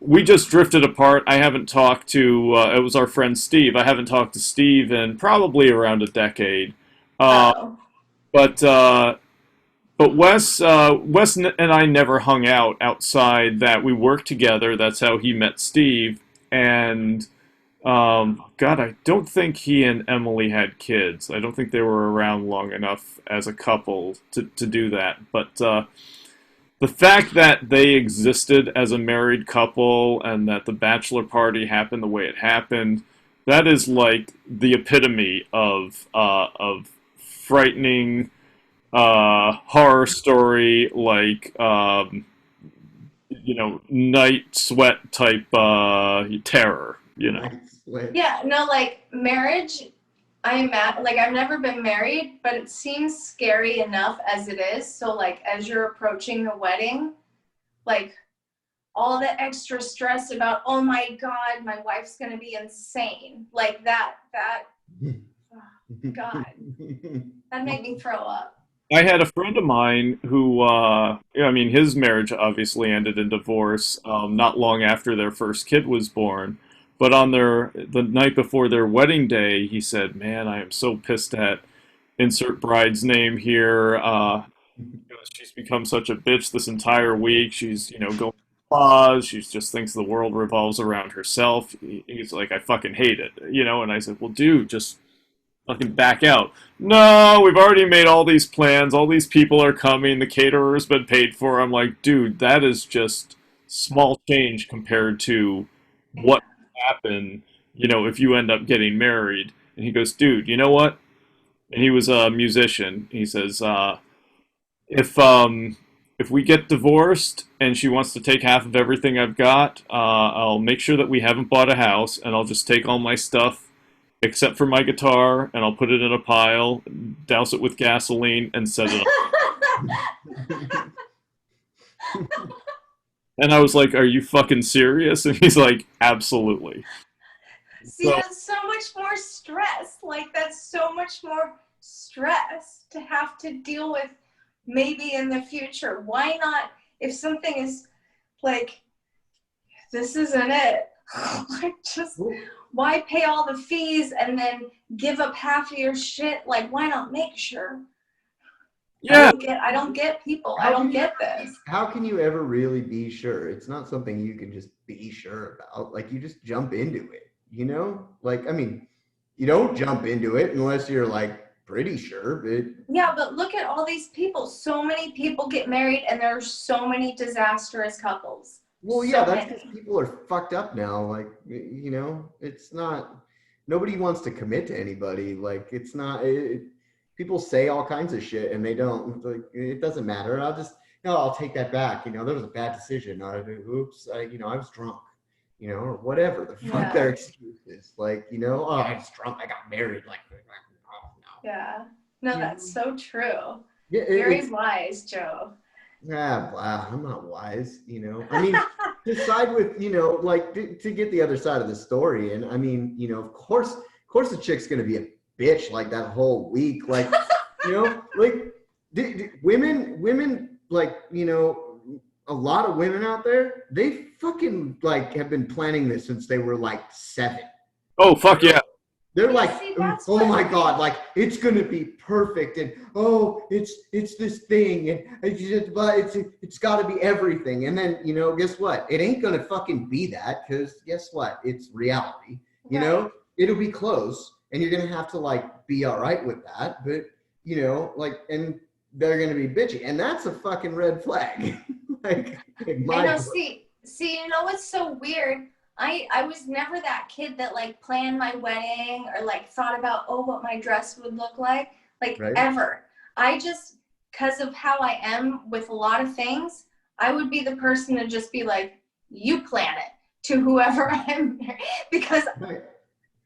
we just drifted apart. I haven't talked to. It was our friend Steve. I haven't talked to Steve in probably around a decade. Uh, Oh. but Wes and I never hung out outside that. We worked together. That's how he met Steve, and God, I don't think he and Emily had kids. I don't think they were around long enough as a couple to do that. But the fact that they existed as a married couple and that the bachelor party happened the way it happened, that is like the epitome of frightening horror story, like night sweat type terror. Nice. Wait. Yeah, no, like marriage, I've never been married, but it seems scary enough as it is. So like as you're approaching the wedding, like all the extra stress about, oh my God, my wife's gonna be insane. Like that, oh, God, that made me throw up. I had a friend of mine who, his marriage obviously ended in divorce not long after their first kid was born. But on the night before their wedding day, he said, "Man, I am so pissed at insert bride's name here. She's become such a bitch this entire week. She's, going to pause. She just thinks the world revolves around herself." He's like, "I fucking hate it," And I said, "Well, dude, just fucking back out." "No, we've already made all these plans. All these people are coming. The caterer's been paid for." I'm like, "Dude, that is just small change compared to what happen, if you end up getting married." And he goes, "Dude, you know what?" And he was a musician. He says, if we get divorced and she wants to take half of everything I've got, I'll make sure that we haven't bought a house, and I'll just take all my stuff except for my guitar, and I'll put it in a pile, douse it with gasoline, and set it up." And I was like, "Are you fucking serious?" And he's like, "Absolutely." See, So that's so much more stress. Like, that's so much more stress to have to deal with maybe in the future. Why not, if something is like, this isn't it, like, just why pay all the fees and then give up half of your shit? Like, why not make sure? yeah, I don't get people. I don't get this. How can you ever really be sure? It's not something you can just be sure about. Like, you just jump into it, you know? Like, I mean, you don't jump into it unless you're like pretty sure, but Yeah, but look at all these people. So many people get married and there are so many disastrous couples. well, So yeah, that's many. because people are fucked up now. Like, you know, it's not, nobody wants to commit to anybody. Like, it's not, people say all kinds of shit and they don't, like, it doesn't matter. No, I'll take that back. You know, that was a bad decision. Oops, you know, I was drunk, you know, or whatever the fuck Yeah. their excuse is. Like, you know, oh, I was drunk. I got married. Like, oh, no. Yeah. No, Yeah. that's so true. Yeah, Very wise, Joe. blah, I'm not wise, you know. I mean, to side with, you know, like to get the other side of the story. And I mean, you know, of course the chick's gonna be a bitch like that whole week. Like, you know, like women, like, you know, a lot of women out there, they fucking like have been planning this since they were like 7. oh fuck yeah, They're Yeah, like, see, that's oh what- my god, like it's gonna be perfect, and oh, it's this thing, and it's got to be everything. And then, you know, guess what? It ain't gonna fucking be that, because guess what? It's reality. You know, it'll be close, and you're gonna have to like be all right with that. But you know, like, and they're gonna be bitchy, and that's a fucking red flag. Like, in I my know. book. See, you know what's so weird? I was never that kid that like planned my wedding or like thought about, oh, what my dress would look like Right. ever. I just, because of how I am with a lot of things, I would be the person to just be like, you plan it to whoever I'm married, because Right.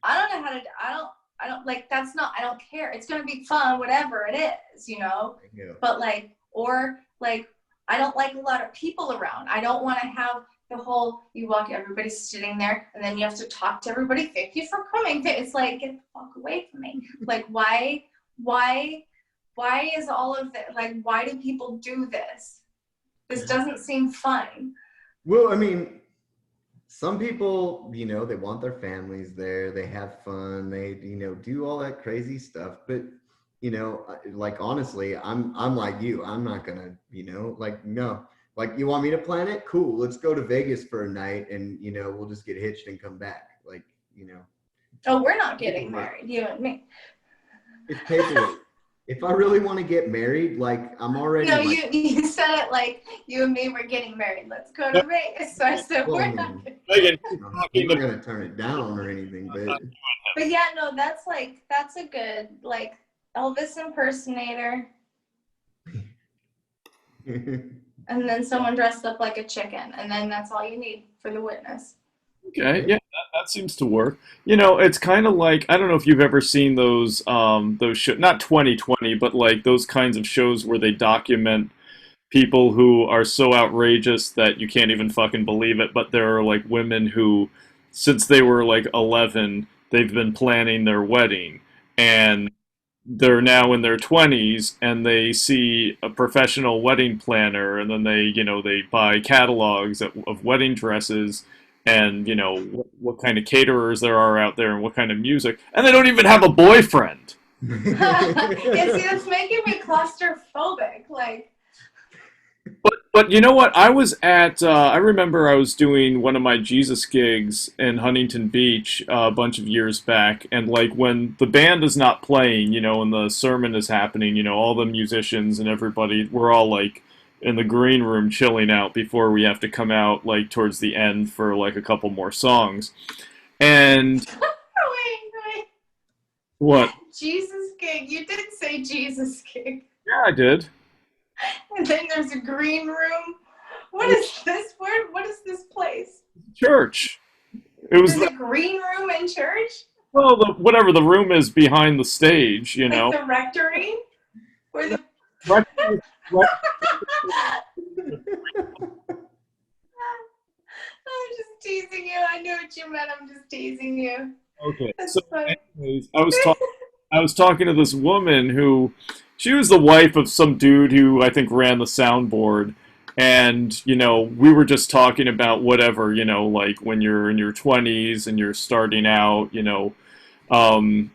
I don't know how to. I don't like. That's not. I don't care. It's gonna be fun, whatever it is, you know. Yeah. But like, or like, I don't like a lot of people around. I don't want to have the whole, you walk, everybody's sitting there, and then you have to talk to everybody. Thank you for coming. It's like, get the fuck away from me. Like, why is all of that? Like, why do people do this? This doesn't seem fun. Well, I mean, some people, you know, they want their families there, they have fun, they, you know, do all that crazy stuff. But, you know, like, honestly, I'm like you. I'm not gonna, you know, like, no. Like, you want me to plan it? Cool. Let's go to Vegas for a night, and, you know, we'll just get hitched and come back. Like, you know. Oh, we're not getting married, you and me. It's paperwork. If I really want to get married, like, I'm already. No, like, you said it like you and me were getting married. Let's go to Vegas. So I said well, we're I not. mean, Megan, I'm not gonna turn it down or anything, but But yeah, no, that's a good like Elvis impersonator, and then someone dressed up like a chicken, and then that's all you need for the witness. okay, yeah, that seems to work. You know, it's kind of like, I don't know if you've ever seen those show, not 2020, but like those kinds of shows where they document people who are so outrageous that you can't even fucking believe it. But there are like women who, since they were like 11, they've been planning their wedding, and they're now in their 20s, and they see a professional wedding planner, and then they, you know, they buy catalogs of wedding dresses, and, you know, what kind of caterers there are out there and what kind of music, and they don't even have a boyfriend. Yeah, see, that's making me claustrophobic. Like, But you know what? I was at, I remember I was doing one of my Jesus gigs in Huntington Beach a bunch of years back, and like when the band is not playing, you know, and the sermon is happening, you know, all the musicians and everybody, we're all like in the green room chilling out before we have to come out like towards the end for like a couple more songs. And wait, what? Jesus gig. You did say Jesus gig, Yeah, I did. and then there's a green room. What is this? What is this place? Church. It was There's a green room in church, well, whatever the room is behind the stage, you know. like the rectory, where the teasing you. I knew what you meant. I'm just teasing you. Okay. That's So, funny. anyways, I was talking to this woman who, she was the wife of some dude who I think ran the soundboard, and we were just talking about whatever, like when you're in your 20s and you're starting out, um,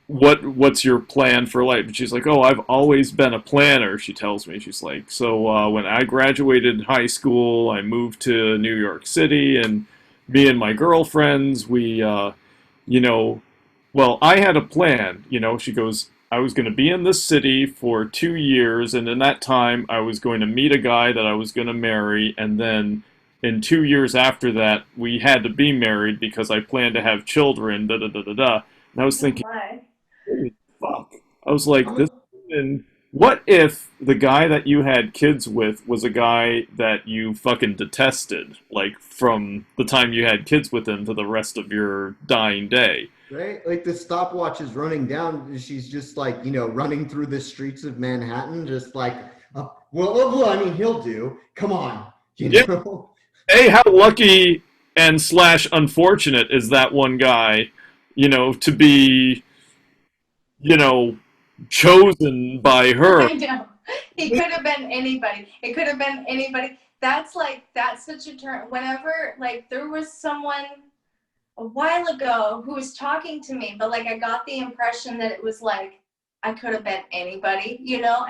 what's your plan for life? And she's like, oh, I've always been a planner. She tells me, she's like, so when I graduated high school, I moved to New York City, and me and my girlfriends, we you know, well, I had a plan. She goes, I was going to be in this city for 2 years, and in that time, I was going to meet a guy that I was going to marry, and then in 2 years after that, we had to be married because I planned to have children, da da da da da. And I was Oh thinking, my. holy fuck. I was like, I'm this woman, what if the guy that you had kids with was a guy that you fucking detested, like from the time you had kids with him to the rest of your dying day? right? Like the stopwatch is running down. She's just like, running through the streets of Manhattan, just like, well, I mean, he'll do. Come on, Yeah. Hey, how lucky and slash unfortunate is that one guy, to be, you know, chosen by her. I know. He could have been anybody. It could have been anybody. That's such a turn. Whenever, like, there was someone a while ago who was talking to me, but like I got the impression that it was like I could have been anybody,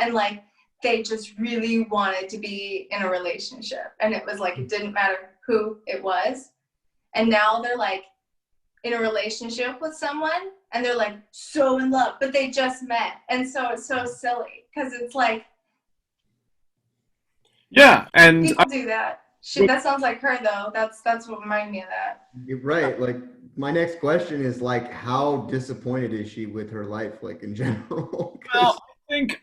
and like they just really wanted to be in a relationship. And it was like it didn't matter who it was. And now they're like in a relationship with someone and they're like so in love, but they just met. And so it's so silly because it's like Yeah, and people do that. Shit, that sounds like her though. That's what reminded me of that. You're right. Like my next question is like, how disappointed is she with her life, like in general? 'Cause- well, I think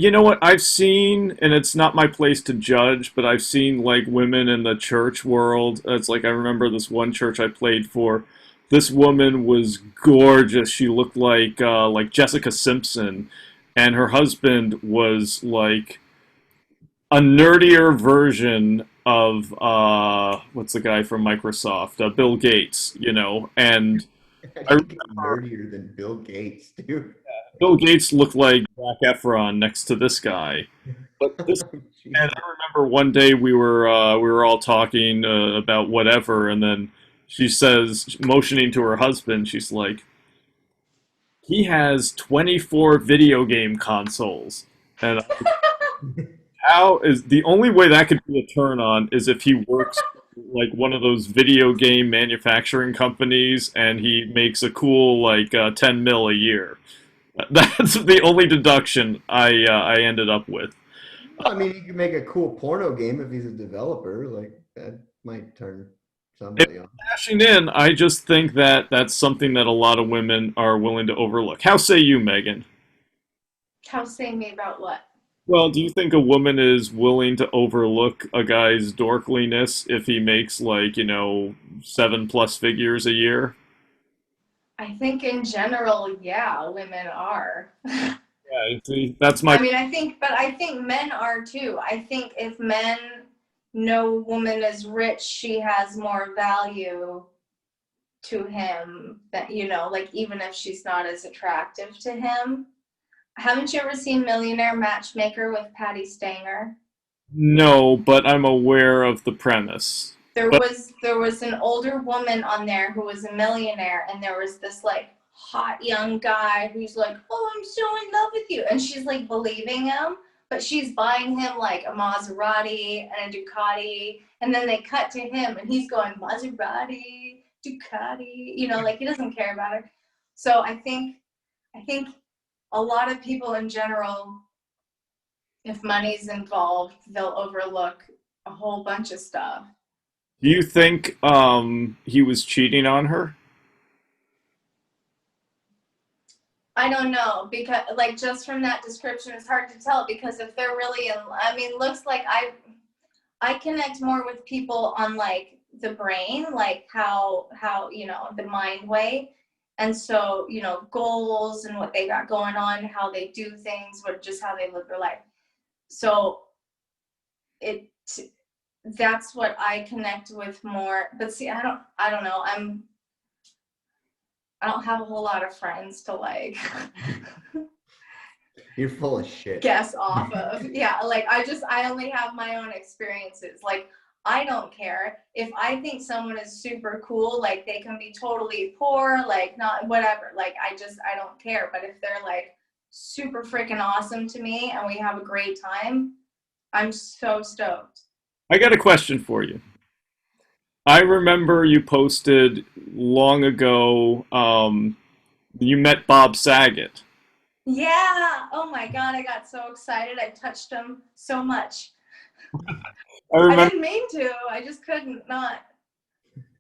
you know what I've seen, and it's not my place to judge, but I've seen like women in the church world. It's like I remember this one church I played for. This woman was gorgeous. She looked like Jessica Simpson, and her husband was like a nerdier version of what's the guy from Microsoft, Bill Gates, and how I do you get nerdier than Bill Gates, dude? Bill Gates looked like Zac Efron next to this guy. But this, and Jesus. I remember one day we were all talking about whatever, and then she says, motioning to her husband, she's like, he has 24 video game consoles, and how is the only way that could be a turn on is if he works like one of those video game manufacturing companies and he makes a cool like 10 mil a year. That's the only deduction I ended up with. I mean, he could make a cool porno game if he's a developer. Like that might turn If somebody on. cashing in, I just think that that's something that a lot of women are willing to overlook. How say you, Megan? How say me about what? Well, do you think a woman is willing to overlook a guy's dorkliness if he makes like, 7+ figures a year? I think in general, yeah, women are. Yeah, see, that's my I mean, I think men are too. I think if men know a woman is rich, she has more value to him that, like even if she's not as attractive to him. Haven't you ever seen Millionaire Matchmaker with Patty Stanger? no, but I'm aware of the premise. There But was an older woman on there who was a millionaire, and there was this like hot young guy who's like, "Oh, I'm so in love with you," and she's like believing him, but she's buying him like a Maserati and a Ducati, and then they cut to him, and he's going Maserati, Ducati, like he doesn't care about her. So I think a lot of people in general, if money's involved, they'll overlook a whole bunch of stuff. do you think he was cheating on her? I don't know because like just from that description, it's hard to tell because if they're really I mean, looks like I connect more with people on like the brain, like how the mind way. And so, goals and what they got going on, how they do things, what just how they live their life. So that's what I connect with more. But see, I don't know. I don't have a whole lot of friends to like You're full of shit. guess off of. Yeah, like I only have my own experiences. Like I don't care if I think someone is super cool, like they can be totally poor, like not whatever. Like I don't care. But if they're like super freaking awesome to me and we have a great time, I'm so stoked. I got a question for you. I remember you posted long ago. You met Bob Saget. Yeah. Oh my God, I got so excited. I touched him so much. I I remember. didn't mean to. I just couldn't not.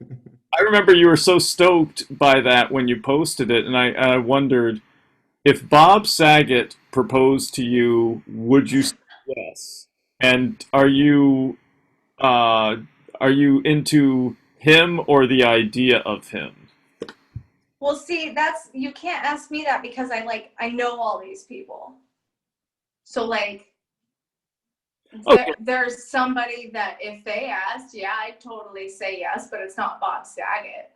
I remember you were so stoked by that when you posted it, and I wondered if Bob Saget proposed to you, would you say yes? And uh, are you into him or the idea of him? Well, see, you can't ask me that because I know all these people. So like Okay. there's somebody that if they asked, yeah, I'd totally say yes, but it's not Bob Saget.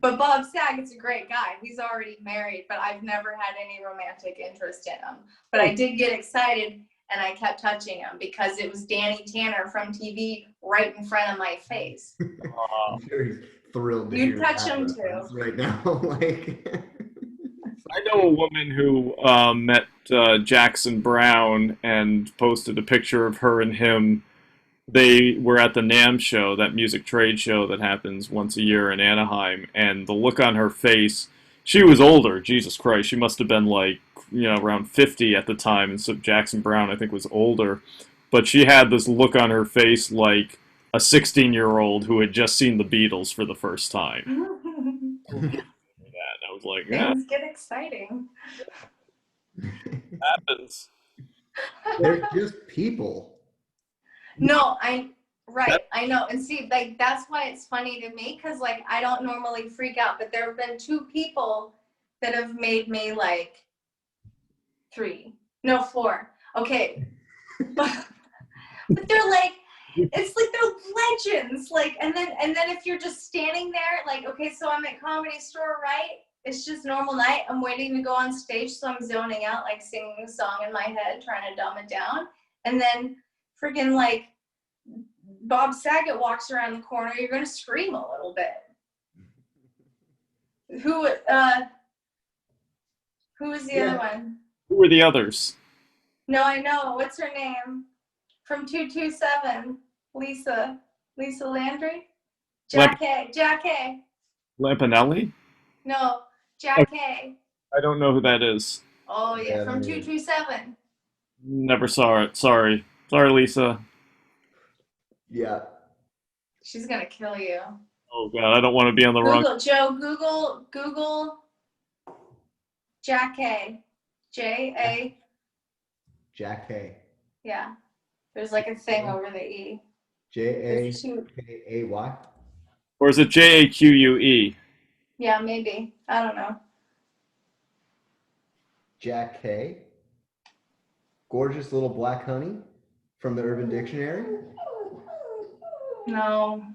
But Bob Saget's a great guy. He's already married, but I've never had any romantic interest in him. But I did get excited and I kept touching him because it was Danny Tanner from TV right in front of my face. I'm very thrilled to You hear touch that him reference too. right now. Like, I know a woman who met Jackson Brown and posted a picture of her and him. They were at the NAMM show, that music trade show that happens once a year in Anaheim, and the look on her face, she was older, Jesus Christ, she must have been like, around 50 at the time, and so Jackson Brown, I think, was older, but she had this look on her face like a 16-year-old who had just seen the Beatles for the first time. And I was like, yeah, Things get exciting. it happens. they're just people. No, I know. And see, like that's why it's funny to me because like I don't normally freak out, but there have been 2 people that have made me like 4. Okay. But they're like it's like they're legends. Like and then if you're just standing there, like, okay, so I'm at Comedy Store, right? It's just normal night. I'm waiting to go on stage, so I'm zoning out, like singing a song in my head, trying to dumb it down. And then freaking like Bob Saget walks around the corner, you're gonna scream a little bit. Who is the other one? Who were the others? No, I know. What's her name? From 227. Lisa Landry? Jack A. Lampanelli? No, Jack A. I don't know who that is. Oh yeah, Yeah, from me. 227. Never saw it. Sorry, Lisa. Yeah. She's gonna kill you. Oh God, I don't want to be on the wrong. Google Jack A. J-A. Jack K. Yeah. There's like a thing over the E. J-A-K-A-Y. There's 2. Or is it Jaque? Yeah, maybe. I don't know. Jack K. Gorgeous little black honey from the Urban Dictionary. No.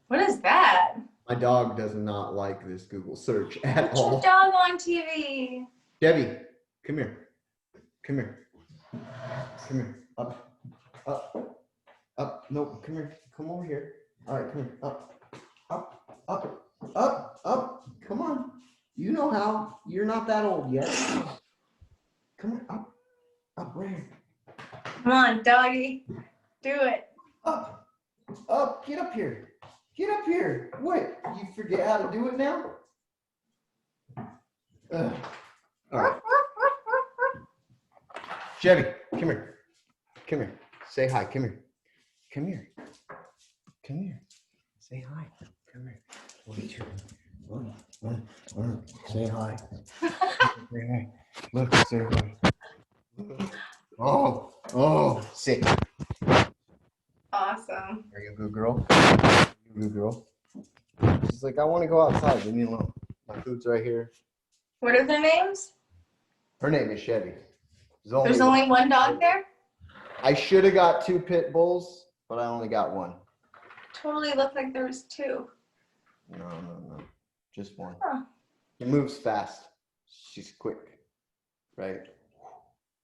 What is that? My dog does not like this Google search at Put your all. dog on TV. Debbie, come here. Come here. Come here. Up. Up. Up. No, come here. Come over here. All right, come here. Up. Up. Up. Up. Up. Come on. You know how. You're not that old yet. Come on. Up. Up. Right here. Come on, doggy. Do it. Up. Up. Get up here. Get up here. What? You forget how to do it now? All right. Chevy, come here. Come here. Say hi. Come here. Come here. Come here. Say hi. Come here. Look at you. Look. Say hi. Say hi. Look, say hi. Oh, sit. Awesome. Are you a good girl? You a good girl? She's like, I want to go outside. Leave me alone. My food's right here. What are their names? Her name is Chevy. There's only one dog there? I should have got 2 pit bulls. but I only got one. Totally looked like there was two. No. Just one. Huh. She moves fast. She's quick, right?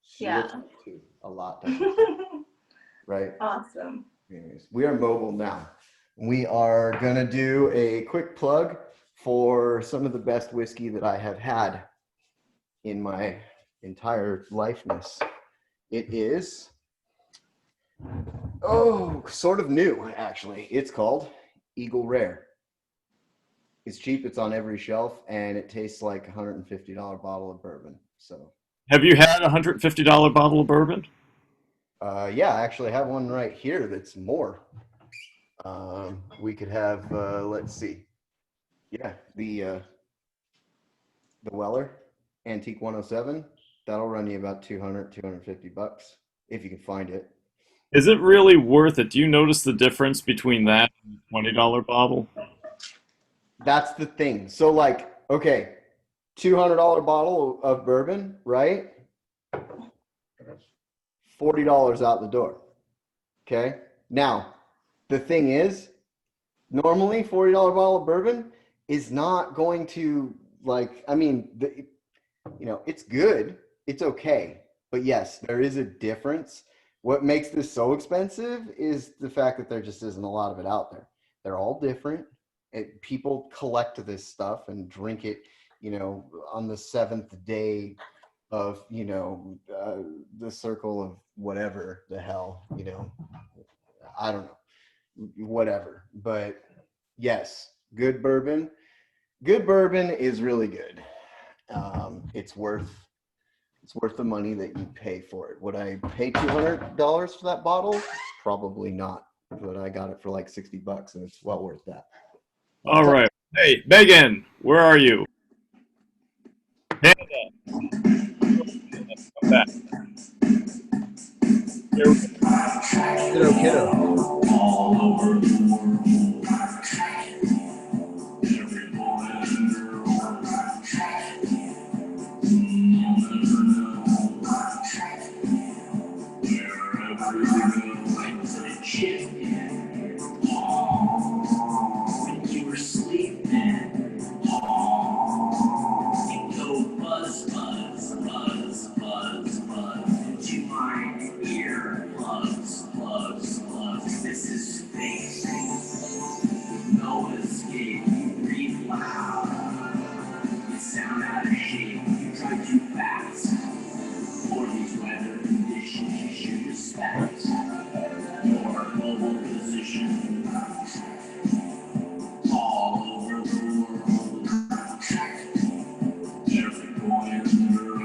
She Yeah. looks like two a lot, right? Awesome. Anyways, we are mobile now. We are gonna do a quick plug for some of the best whiskey that I have had in my entire lifeness. It is, sort of new, actually. It's called Eagle Rare. It's cheap, it's on every shelf, and it tastes like a $150 bottle of bourbon. So, Have you had a $150 bottle of bourbon? yeah, I actually have one right here that's more. We could have, let's see. Yeah, the Weller Antique 107. That'll run you about $250 if you can find it. Is it really worth it? Do you notice the difference between that and the $20 bottle? That's the thing. So like, okay, $200 bottle of bourbon, right? $40 out the door. Okay. Now, the thing is, normally $40 bottle of bourbon is not going to like, I mean, it's good. It's okay. But yes, there is a difference. What makes this so expensive is the fact that there just isn't a lot of it out there. They're all different. People collect this stuff and drink it, on the seventh day of, the circle of whatever the hell, I don't know, whatever. But yes, good bourbon is really good. It's worth the money that you pay for it. Would I pay $200 for that bottle? Probably not, but I got it for like $60 and it's well worth that. All right. Hey, Megan, where are you? Hannah. Come back. Here we go. Kiddo. When you were sleeping, you go buzz, buzz, buzz, buzz, buzz into my ear. Buzz, buzz, buzz. This is space. No escape. You breathe loud. You sound out of shape. You drive too fast. For these weather conditions, you should respect your global position. All over the world, every boy and girl,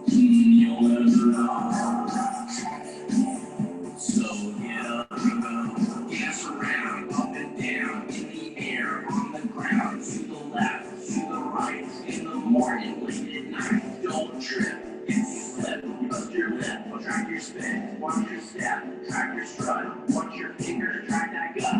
you'll never know. So get up and go, dance around, up and down, in the air, on the ground, to the left, to the right, in the morning, late at night. Don't trip, if you slip, you bust your lip, track your spin, watch your step, track your strut, watch your fingers, track that gut.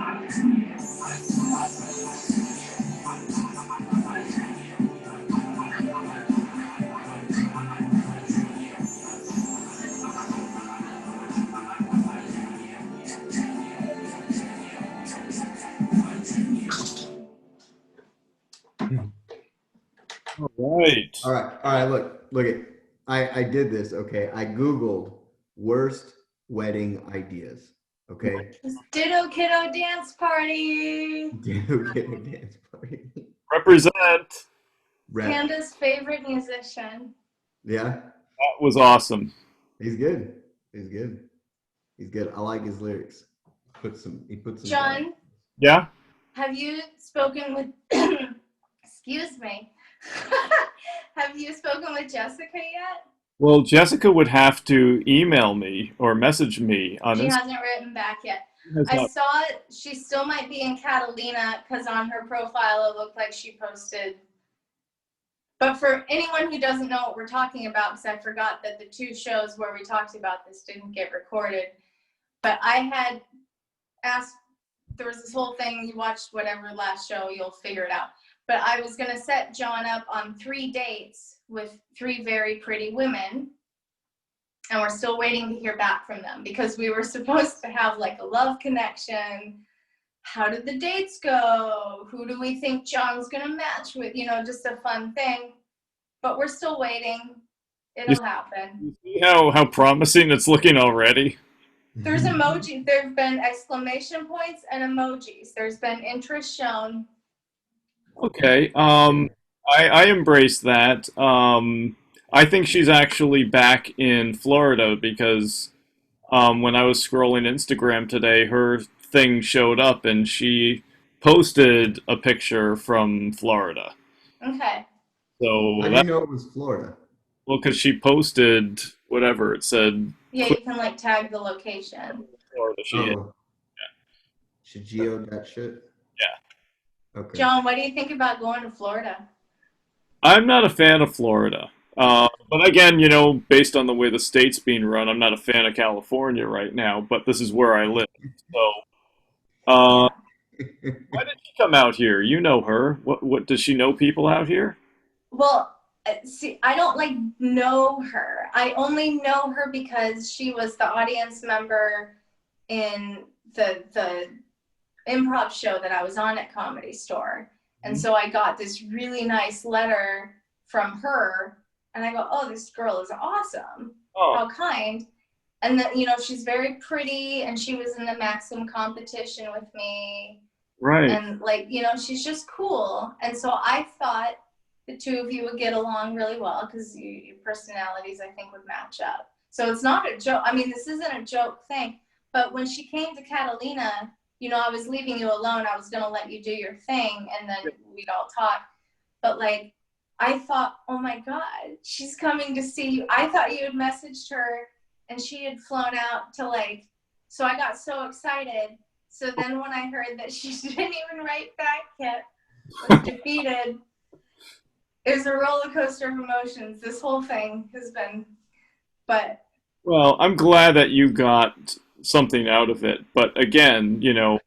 All right. All right. Look it. I did this. Okay. I Googled worst wedding ideas. Okay. Ditto Kiddo Dance Party. Dance party. Represent. Rap. Panda's favorite musician. Yeah. That was awesome. He's good. I like his lyrics. He puts some. John, Yeah? have you spoken with excuse me. Have you spoken with Jessica yet? Well, Jessica would have to email me or message me on She Instagram. hasn't written back yet. I saw it. She still might be in Catalina because on her profile it looked like she posted. But for anyone who doesn't know what we're talking about, because I forgot that the two shows where we talked about this didn't get recorded, but I had asked, there was this whole thing, you watched whatever last show, you'll figure it out. But I was going to set John up on 3 dates with 3 very pretty women. And we're still waiting to hear back from them because we were supposed to have like a love connection. How did the dates go? Who do we think John's gonna match with? You know, just a fun thing. But we're still waiting. It'll happen. You see how promising it's looking already? There's emoji. There have been exclamation points and emojis. There's been interest shown. Okay. I embrace that. I think she's actually back in Florida because when I was scrolling Instagram today, her thing showed up and she posted a picture from Florida. Okay. So I that, didn't know it was Florida. well, because she posted whatever it said, Yeah, you can like tag the location. Florida. She is. Oh, should geo that shit? Yeah. Okay. John, what do you think about going to Florida? I'm not a fan of Florida. But again, you know, based on the way the state's being run, I'm not a fan of California right now, but this is where I live. So, why did she come out here? You know her. What does she know people out here? Well, see, I don't like know her. I only know her because she was the audience member in the improv show that I was on at Comedy Store. And so I got this really nice letter from her, and I go, oh, this girl is awesome. Oh, How kind. And then, you know, she's very pretty, and she was in the Maxim competition with me. right. And like, you know, she's just cool. And so I thought the two of you would get along really well because your personalities, I think, would match up. So it's not a joke. I mean, this isn't a joke thing. But when she came to Catalina, you know, I was leaving you alone. I was going to let you do your thing, and then we'd all talk. But like, I thought, oh my God, she's coming to see you. I thought you had messaged her and she had flown out to like, so I got so excited. So then when I heard that she didn't even write back yet, was defeated. It was a roller coaster of emotions. This whole thing has been, but. Well, I'm glad that you got something out of it. But again, you know,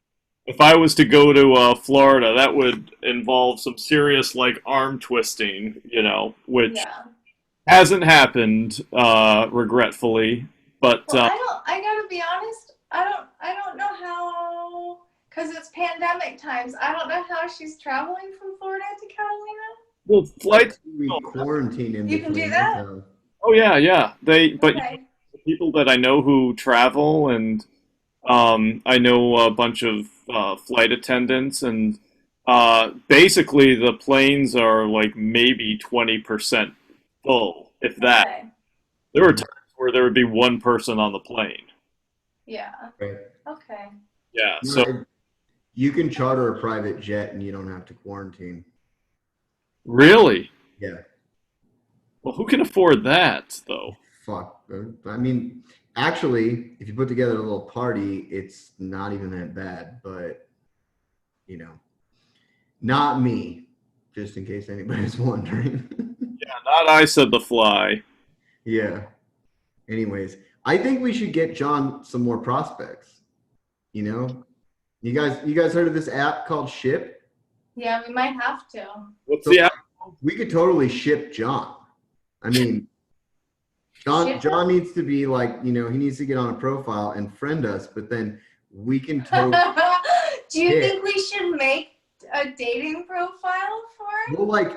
if I was to go to Florida, that would involve some serious like arm twisting, you know, which Yeah. hasn't happened, regretfully. But Well, I gotta be honest, I don't know how, because it's pandemic times, I don't know how she's traveling from Florida to Catalina. well, flights. We quarantine in You can between. do that? Oh yeah, yeah. But Okay. people that I know who travel, and I know a bunch of flight attendants, and basically the planes are like maybe 20% full, if that. Okay. There were times where there would be one person on the plane. Yeah. Right. Okay. Yeah, No, so you can charter a private jet and you don't have to quarantine. really, Yeah. well, who can afford that though? Fuck. I mean, actually, if you put together a little party, it's not even that bad. But, you know, not me, just in case anybody's wondering. Yeah, not I said the fly. Yeah. Anyways, I think we should get John some more prospects. You know, you guys heard of this app called Ship? Yeah, we might have to. What's So the app? we could totally ship John. I mean, Ship John needs to be like, you know, he needs to get on a profile and friend us, but then we can totally, Do you Yeah. think we should make a dating profile for him? well, like,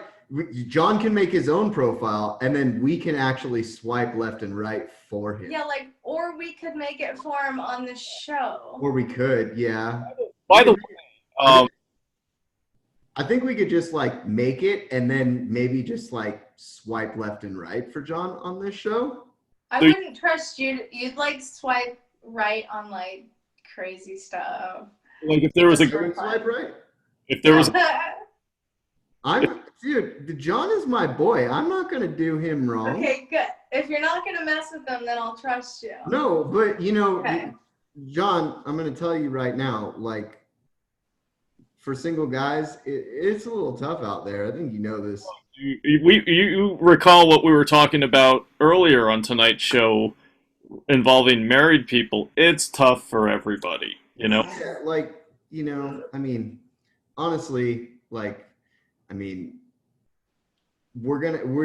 John can make his own profile and then we can actually swipe left and right for him. Yeah, like, or we could make it for him on the show. Or we could, yeah. By the way, um, I think we could just like make it and then maybe just like swipe left and right for John on this show. I So- wouldn't trust you. You'd like swipe right on like crazy stuff. like if there was a Just for fun. Swipe right. if there was Dude, John is my boy. I'm not gonna do him wrong. Okay, good. If you're not gonna mess with them, then I'll trust you. No, but you know, Okay. John, I'm gonna tell you right now, like for single guys, it's a little tough out there. I think you know this. you recall what we were talking about earlier on tonight's show involving married people. It's tough for everybody, you know. Yeah, like, you know, I mean, honestly, like, I mean, we're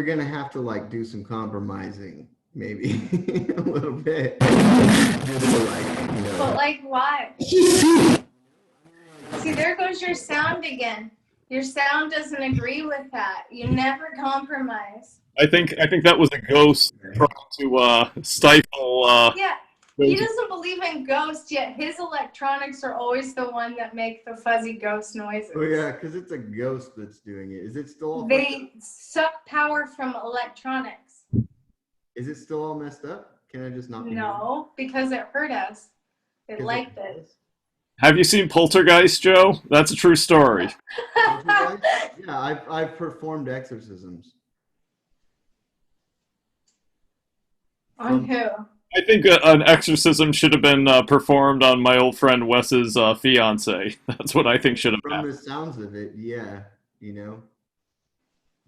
gonna have to like do some compromising maybe a little bit. Like, But like, why? See, there goes your sound again. Your sound doesn't agree with that. You never compromise. I think that was a ghost trying to stifle. Yeah, he doesn't believe in ghosts, yet his electronics are always the one that make the fuzzy ghost noises. Oh yeah, because it's a ghost that's doing it. Is it still all They suck power from electronics. Is it still all messed up? Can I just not be No, because it hurt us. It liked it. Have you seen Poltergeist, Joe? That's a true story. Yeah, I've performed exorcisms. On who? I think an exorcism should have been performed on my old friend Wes's fiance. That's what I think should have From happened. the sounds of it, yeah,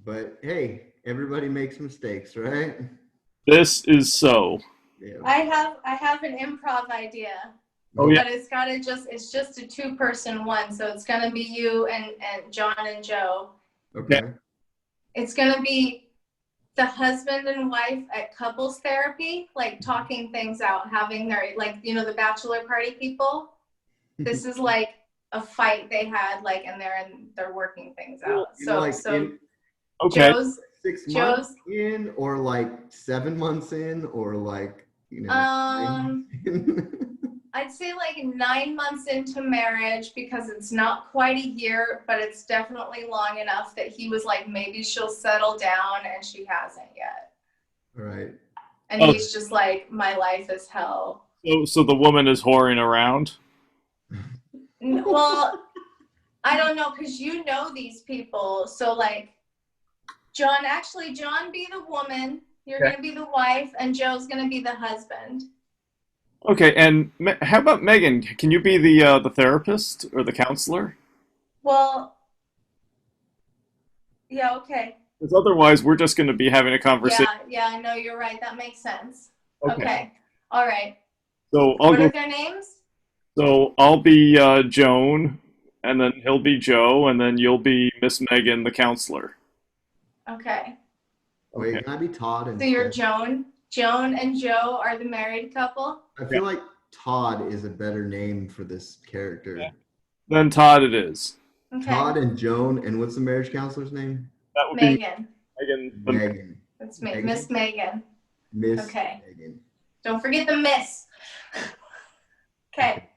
But hey, everybody makes mistakes, right? This is so. Yeah. I have an improv idea. Oh yeah. But it's just a 2-person one, so it's gonna be you and John and Joe. Okay. It's gonna be the husband and wife at couples therapy, like talking things out, having their, like, the bachelor party people. This is like a fight they had, like, and they're working things out. Okay. Joe's 6 months in, or like 7 months in, or like I'd say like 9 months into marriage, because it's not quite a year, but it's definitely long enough that he was like, maybe she'll settle down, and she hasn't yet. Right. And he's just like, my life is hell. So the woman is whoring around? Well, I don't know, because you know these people. So like, John, be the woman. You're going to be the wife, and Joe's going to be the husband. Okay, and how about Megan? Can you be the therapist or the counselor? Well, yeah, okay. Because otherwise, we're just going to be having a conversation. Yeah, no, you're right. That makes sense. Okay. All right. So what are their names? So I'll be Joan, and then he'll be Joe, and then you'll be Miss Megan, the counselor. Okay. Wait, can I be Todd? So you're Joan. Joan and Joe are the married couple? I feel like Todd is a better name for this character. Yeah. Then Todd it is. Okay. Todd and Joan, and what's the marriage counselor's name? That would Megan. Be Megan. That's me. Miss Megan. Miss Okay. Megan. Don't forget the miss. Okay.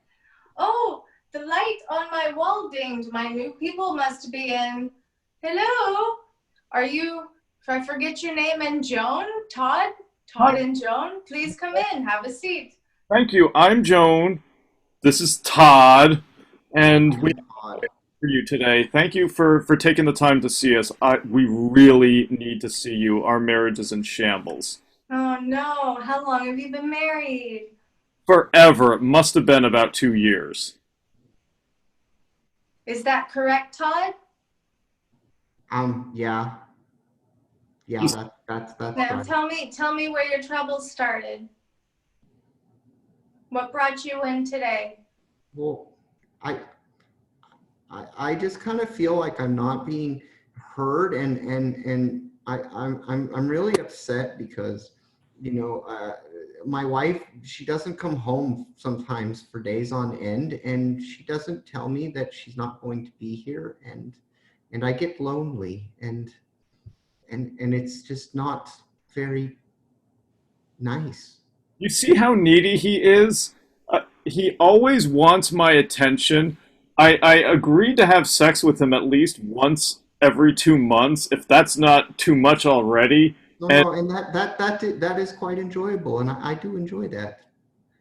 Oh, the light on my wall dinged. My new people must be in. Hello? Are you, if I forget your name, and Joan? Todd? Todd and Joan, please come in. Have a seat. Thank you. I'm Joan. This is Todd. And we have for you today. Thank you for taking the time to see us. We really need to see you. Our marriage is in shambles. Oh, no. How long have you been married? Forever. It must have been about 2 years. Is that correct, Todd? Yeah. Yeah, that's Now right. tell me where your troubles started. What brought you in today? Well, I just kind of feel like I'm not being heard, and I'm really upset because my wife, she doesn't come home sometimes for days on end, and she doesn't tell me that she's not going to be here, and I get lonely, and it's just not very nice. You see how needy he is? He always wants my attention. I agreed to have sex with him at least once every 2 months, if that's not too much already. And that is quite enjoyable, and I do enjoy that.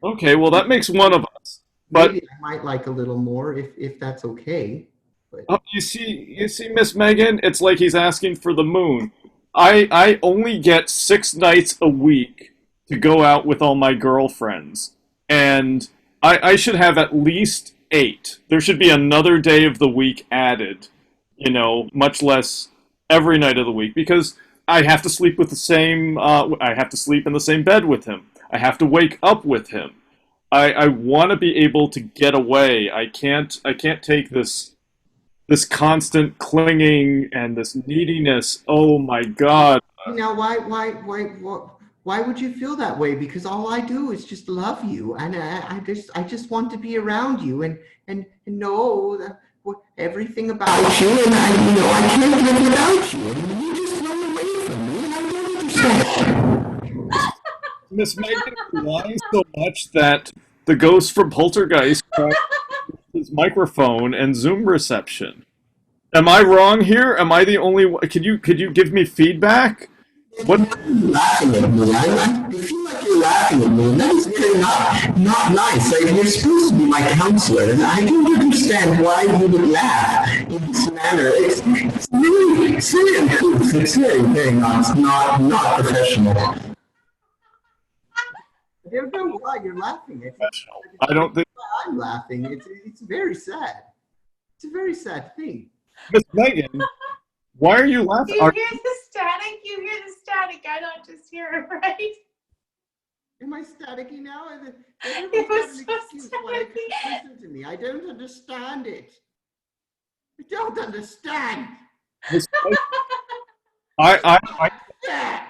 Okay, well that makes one of us. But maybe I might like a little more if that's okay. But you see, Miss Megan, it's like he's asking for the moon. I only get 6 nights a week to go out with all my girlfriends, and I should have at least 8. There should be another day of the week added, much less every night of the week, because I have to sleep with I have to sleep in the same bed with him. I have to wake up with him. I want to be able to get away. I can't take this constant clinging and this neediness. Oh my God. now, why would you feel that way? Because all I do is just love you, and I just want to be around you and know that everything about you, and I can't live without you. And you just run away from me, and I don't understand. Miss Megan lying so much that the ghost from Poltergeist crashed his microphone and Zoom reception. Am I wrong here? Am I the only one? Could you give me feedback? What? You're laughing at me. I feel like you're laughing at me, and that is really not nice. Like, you're supposed to be my counselor, and I don't understand why you would laugh in this manner. It's really silly and uncouth. It's very not professional. I don't know why you're laughing. I don't think. I'm laughing. It's very sad. It's a very sad thing. Miss Megan, why are you laughing? You hear the static? You hear the static. I don't just hear it, right? Am I staticky now? It was so Why they couldn't listen to me. I don't understand it. I don't understand. Miss Megan, I Yeah.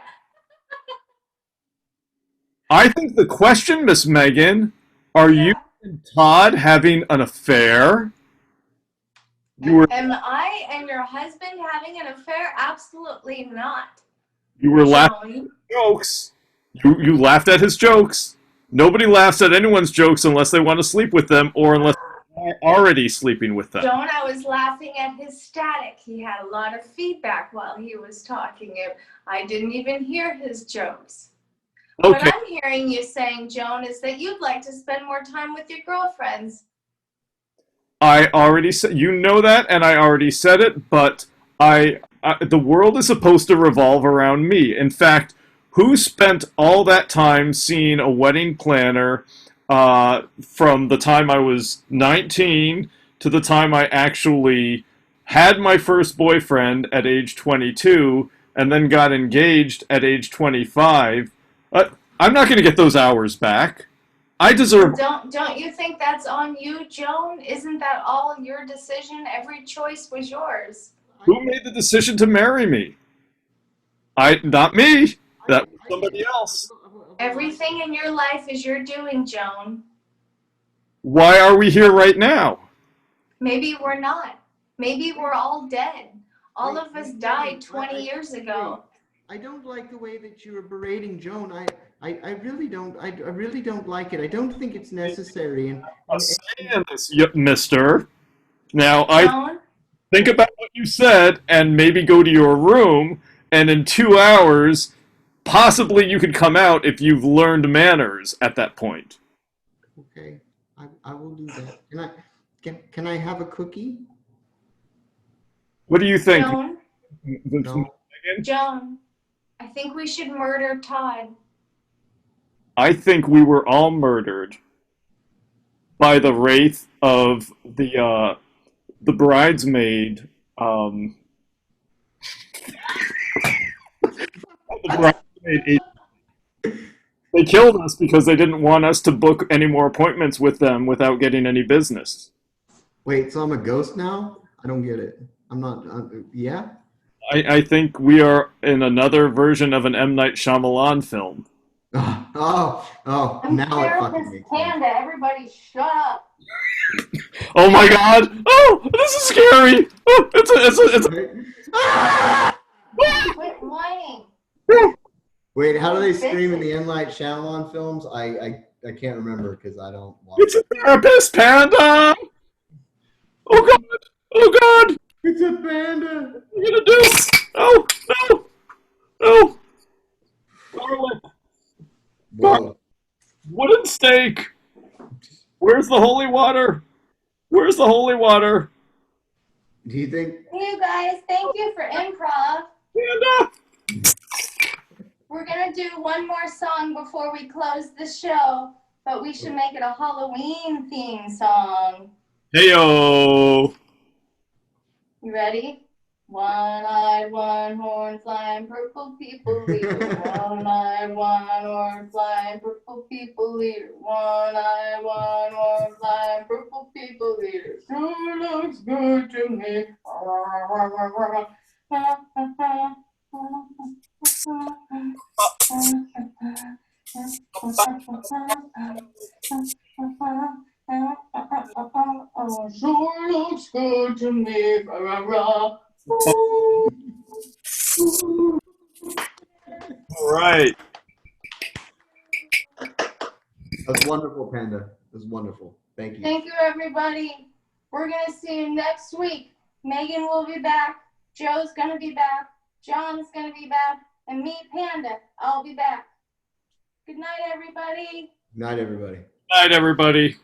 I think the question, Miss Megan, are you and Todd having an affair? You were Am I and your husband having an affair? Absolutely not. laughing Joan. at jokes. You laughed at his jokes. Nobody laughs at anyone's jokes unless they want to sleep with them or unless they're already sleeping with them. Joan, I was laughing at his static. He had a lot of feedback while he was talking. I didn't even hear his jokes. Okay. What I'm hearing you saying, Joan, is that you'd like to spend more time with your girlfriends. I already said, you know that, and I already said it, but the world is supposed to revolve around me. In fact, who spent all that time seeing a wedding planner from the time I was 19 to the time I actually had my first boyfriend at age 22 and then got engaged at age 25? I'm not going to get those hours back. I deserve. Don't you think that's on you, Joan? Isn't that all your decision? Every choice was yours. Who made the decision to marry me? Not me. That was somebody else. Everything in your life is your doing, Joan. Why are we here right now? Maybe we're not. Maybe we're all dead. All of us died 20 years ago. I don't like the way that you are berating Joan. I really don't. I really don't like it. I don't think it's necessary. I'm saying this, mister. Now, Joan? think about what you said and maybe go to your room, and in 2 hours, possibly you could come out if you've learned manners at that point. Okay, I will do that. Can I have a cookie? What do you think? Joan? No. Joan, I think we should murder Todd. I think we were all murdered by the wraith of the bridesmaid. The bridesmaid. They killed us because they didn't want us to book any more appointments with them without getting any business. Wait, so I'm a ghost now? I don't get it. I'm not. Yeah. I think we are in another version of an M. Night Shyamalan film. Oh! I'm Now it fucking Therapist makes sense. Panda. Everybody shut up. Oh my god! Oh, this is scary! Oh, it's Quit whining. Wait, how do they scream in the M. Night Shyamalan films? I can't remember because I don't watch. It's a therapist panda! Oh god! Oh god! It's a panda! What are you gonna do? Oh, no! No! Garlic! Whoa. Wooden stake! Where's the holy water? Where's the holy water? Do you think? Hey, you guys, thank you for improv. Panda! We're going to do one more song before we close the show, but we should make it a Halloween theme song. Heyo! You ready? One-eyed, one-horn, flying purple people leader. One-eyed, one-horn, flying purple people leader. One-eyed, one-horn, flying purple people leader. Sure looks good to me. Sure looks good to me. All right. That's wonderful, Panda. That's wonderful. Thank you. Thank you, everybody. We're going to see you next week. Megan will be back. Joe's going to be back. John's going to be back. And me, Panda, I'll be back. Good night, everybody. Night, everybody. Night, everybody.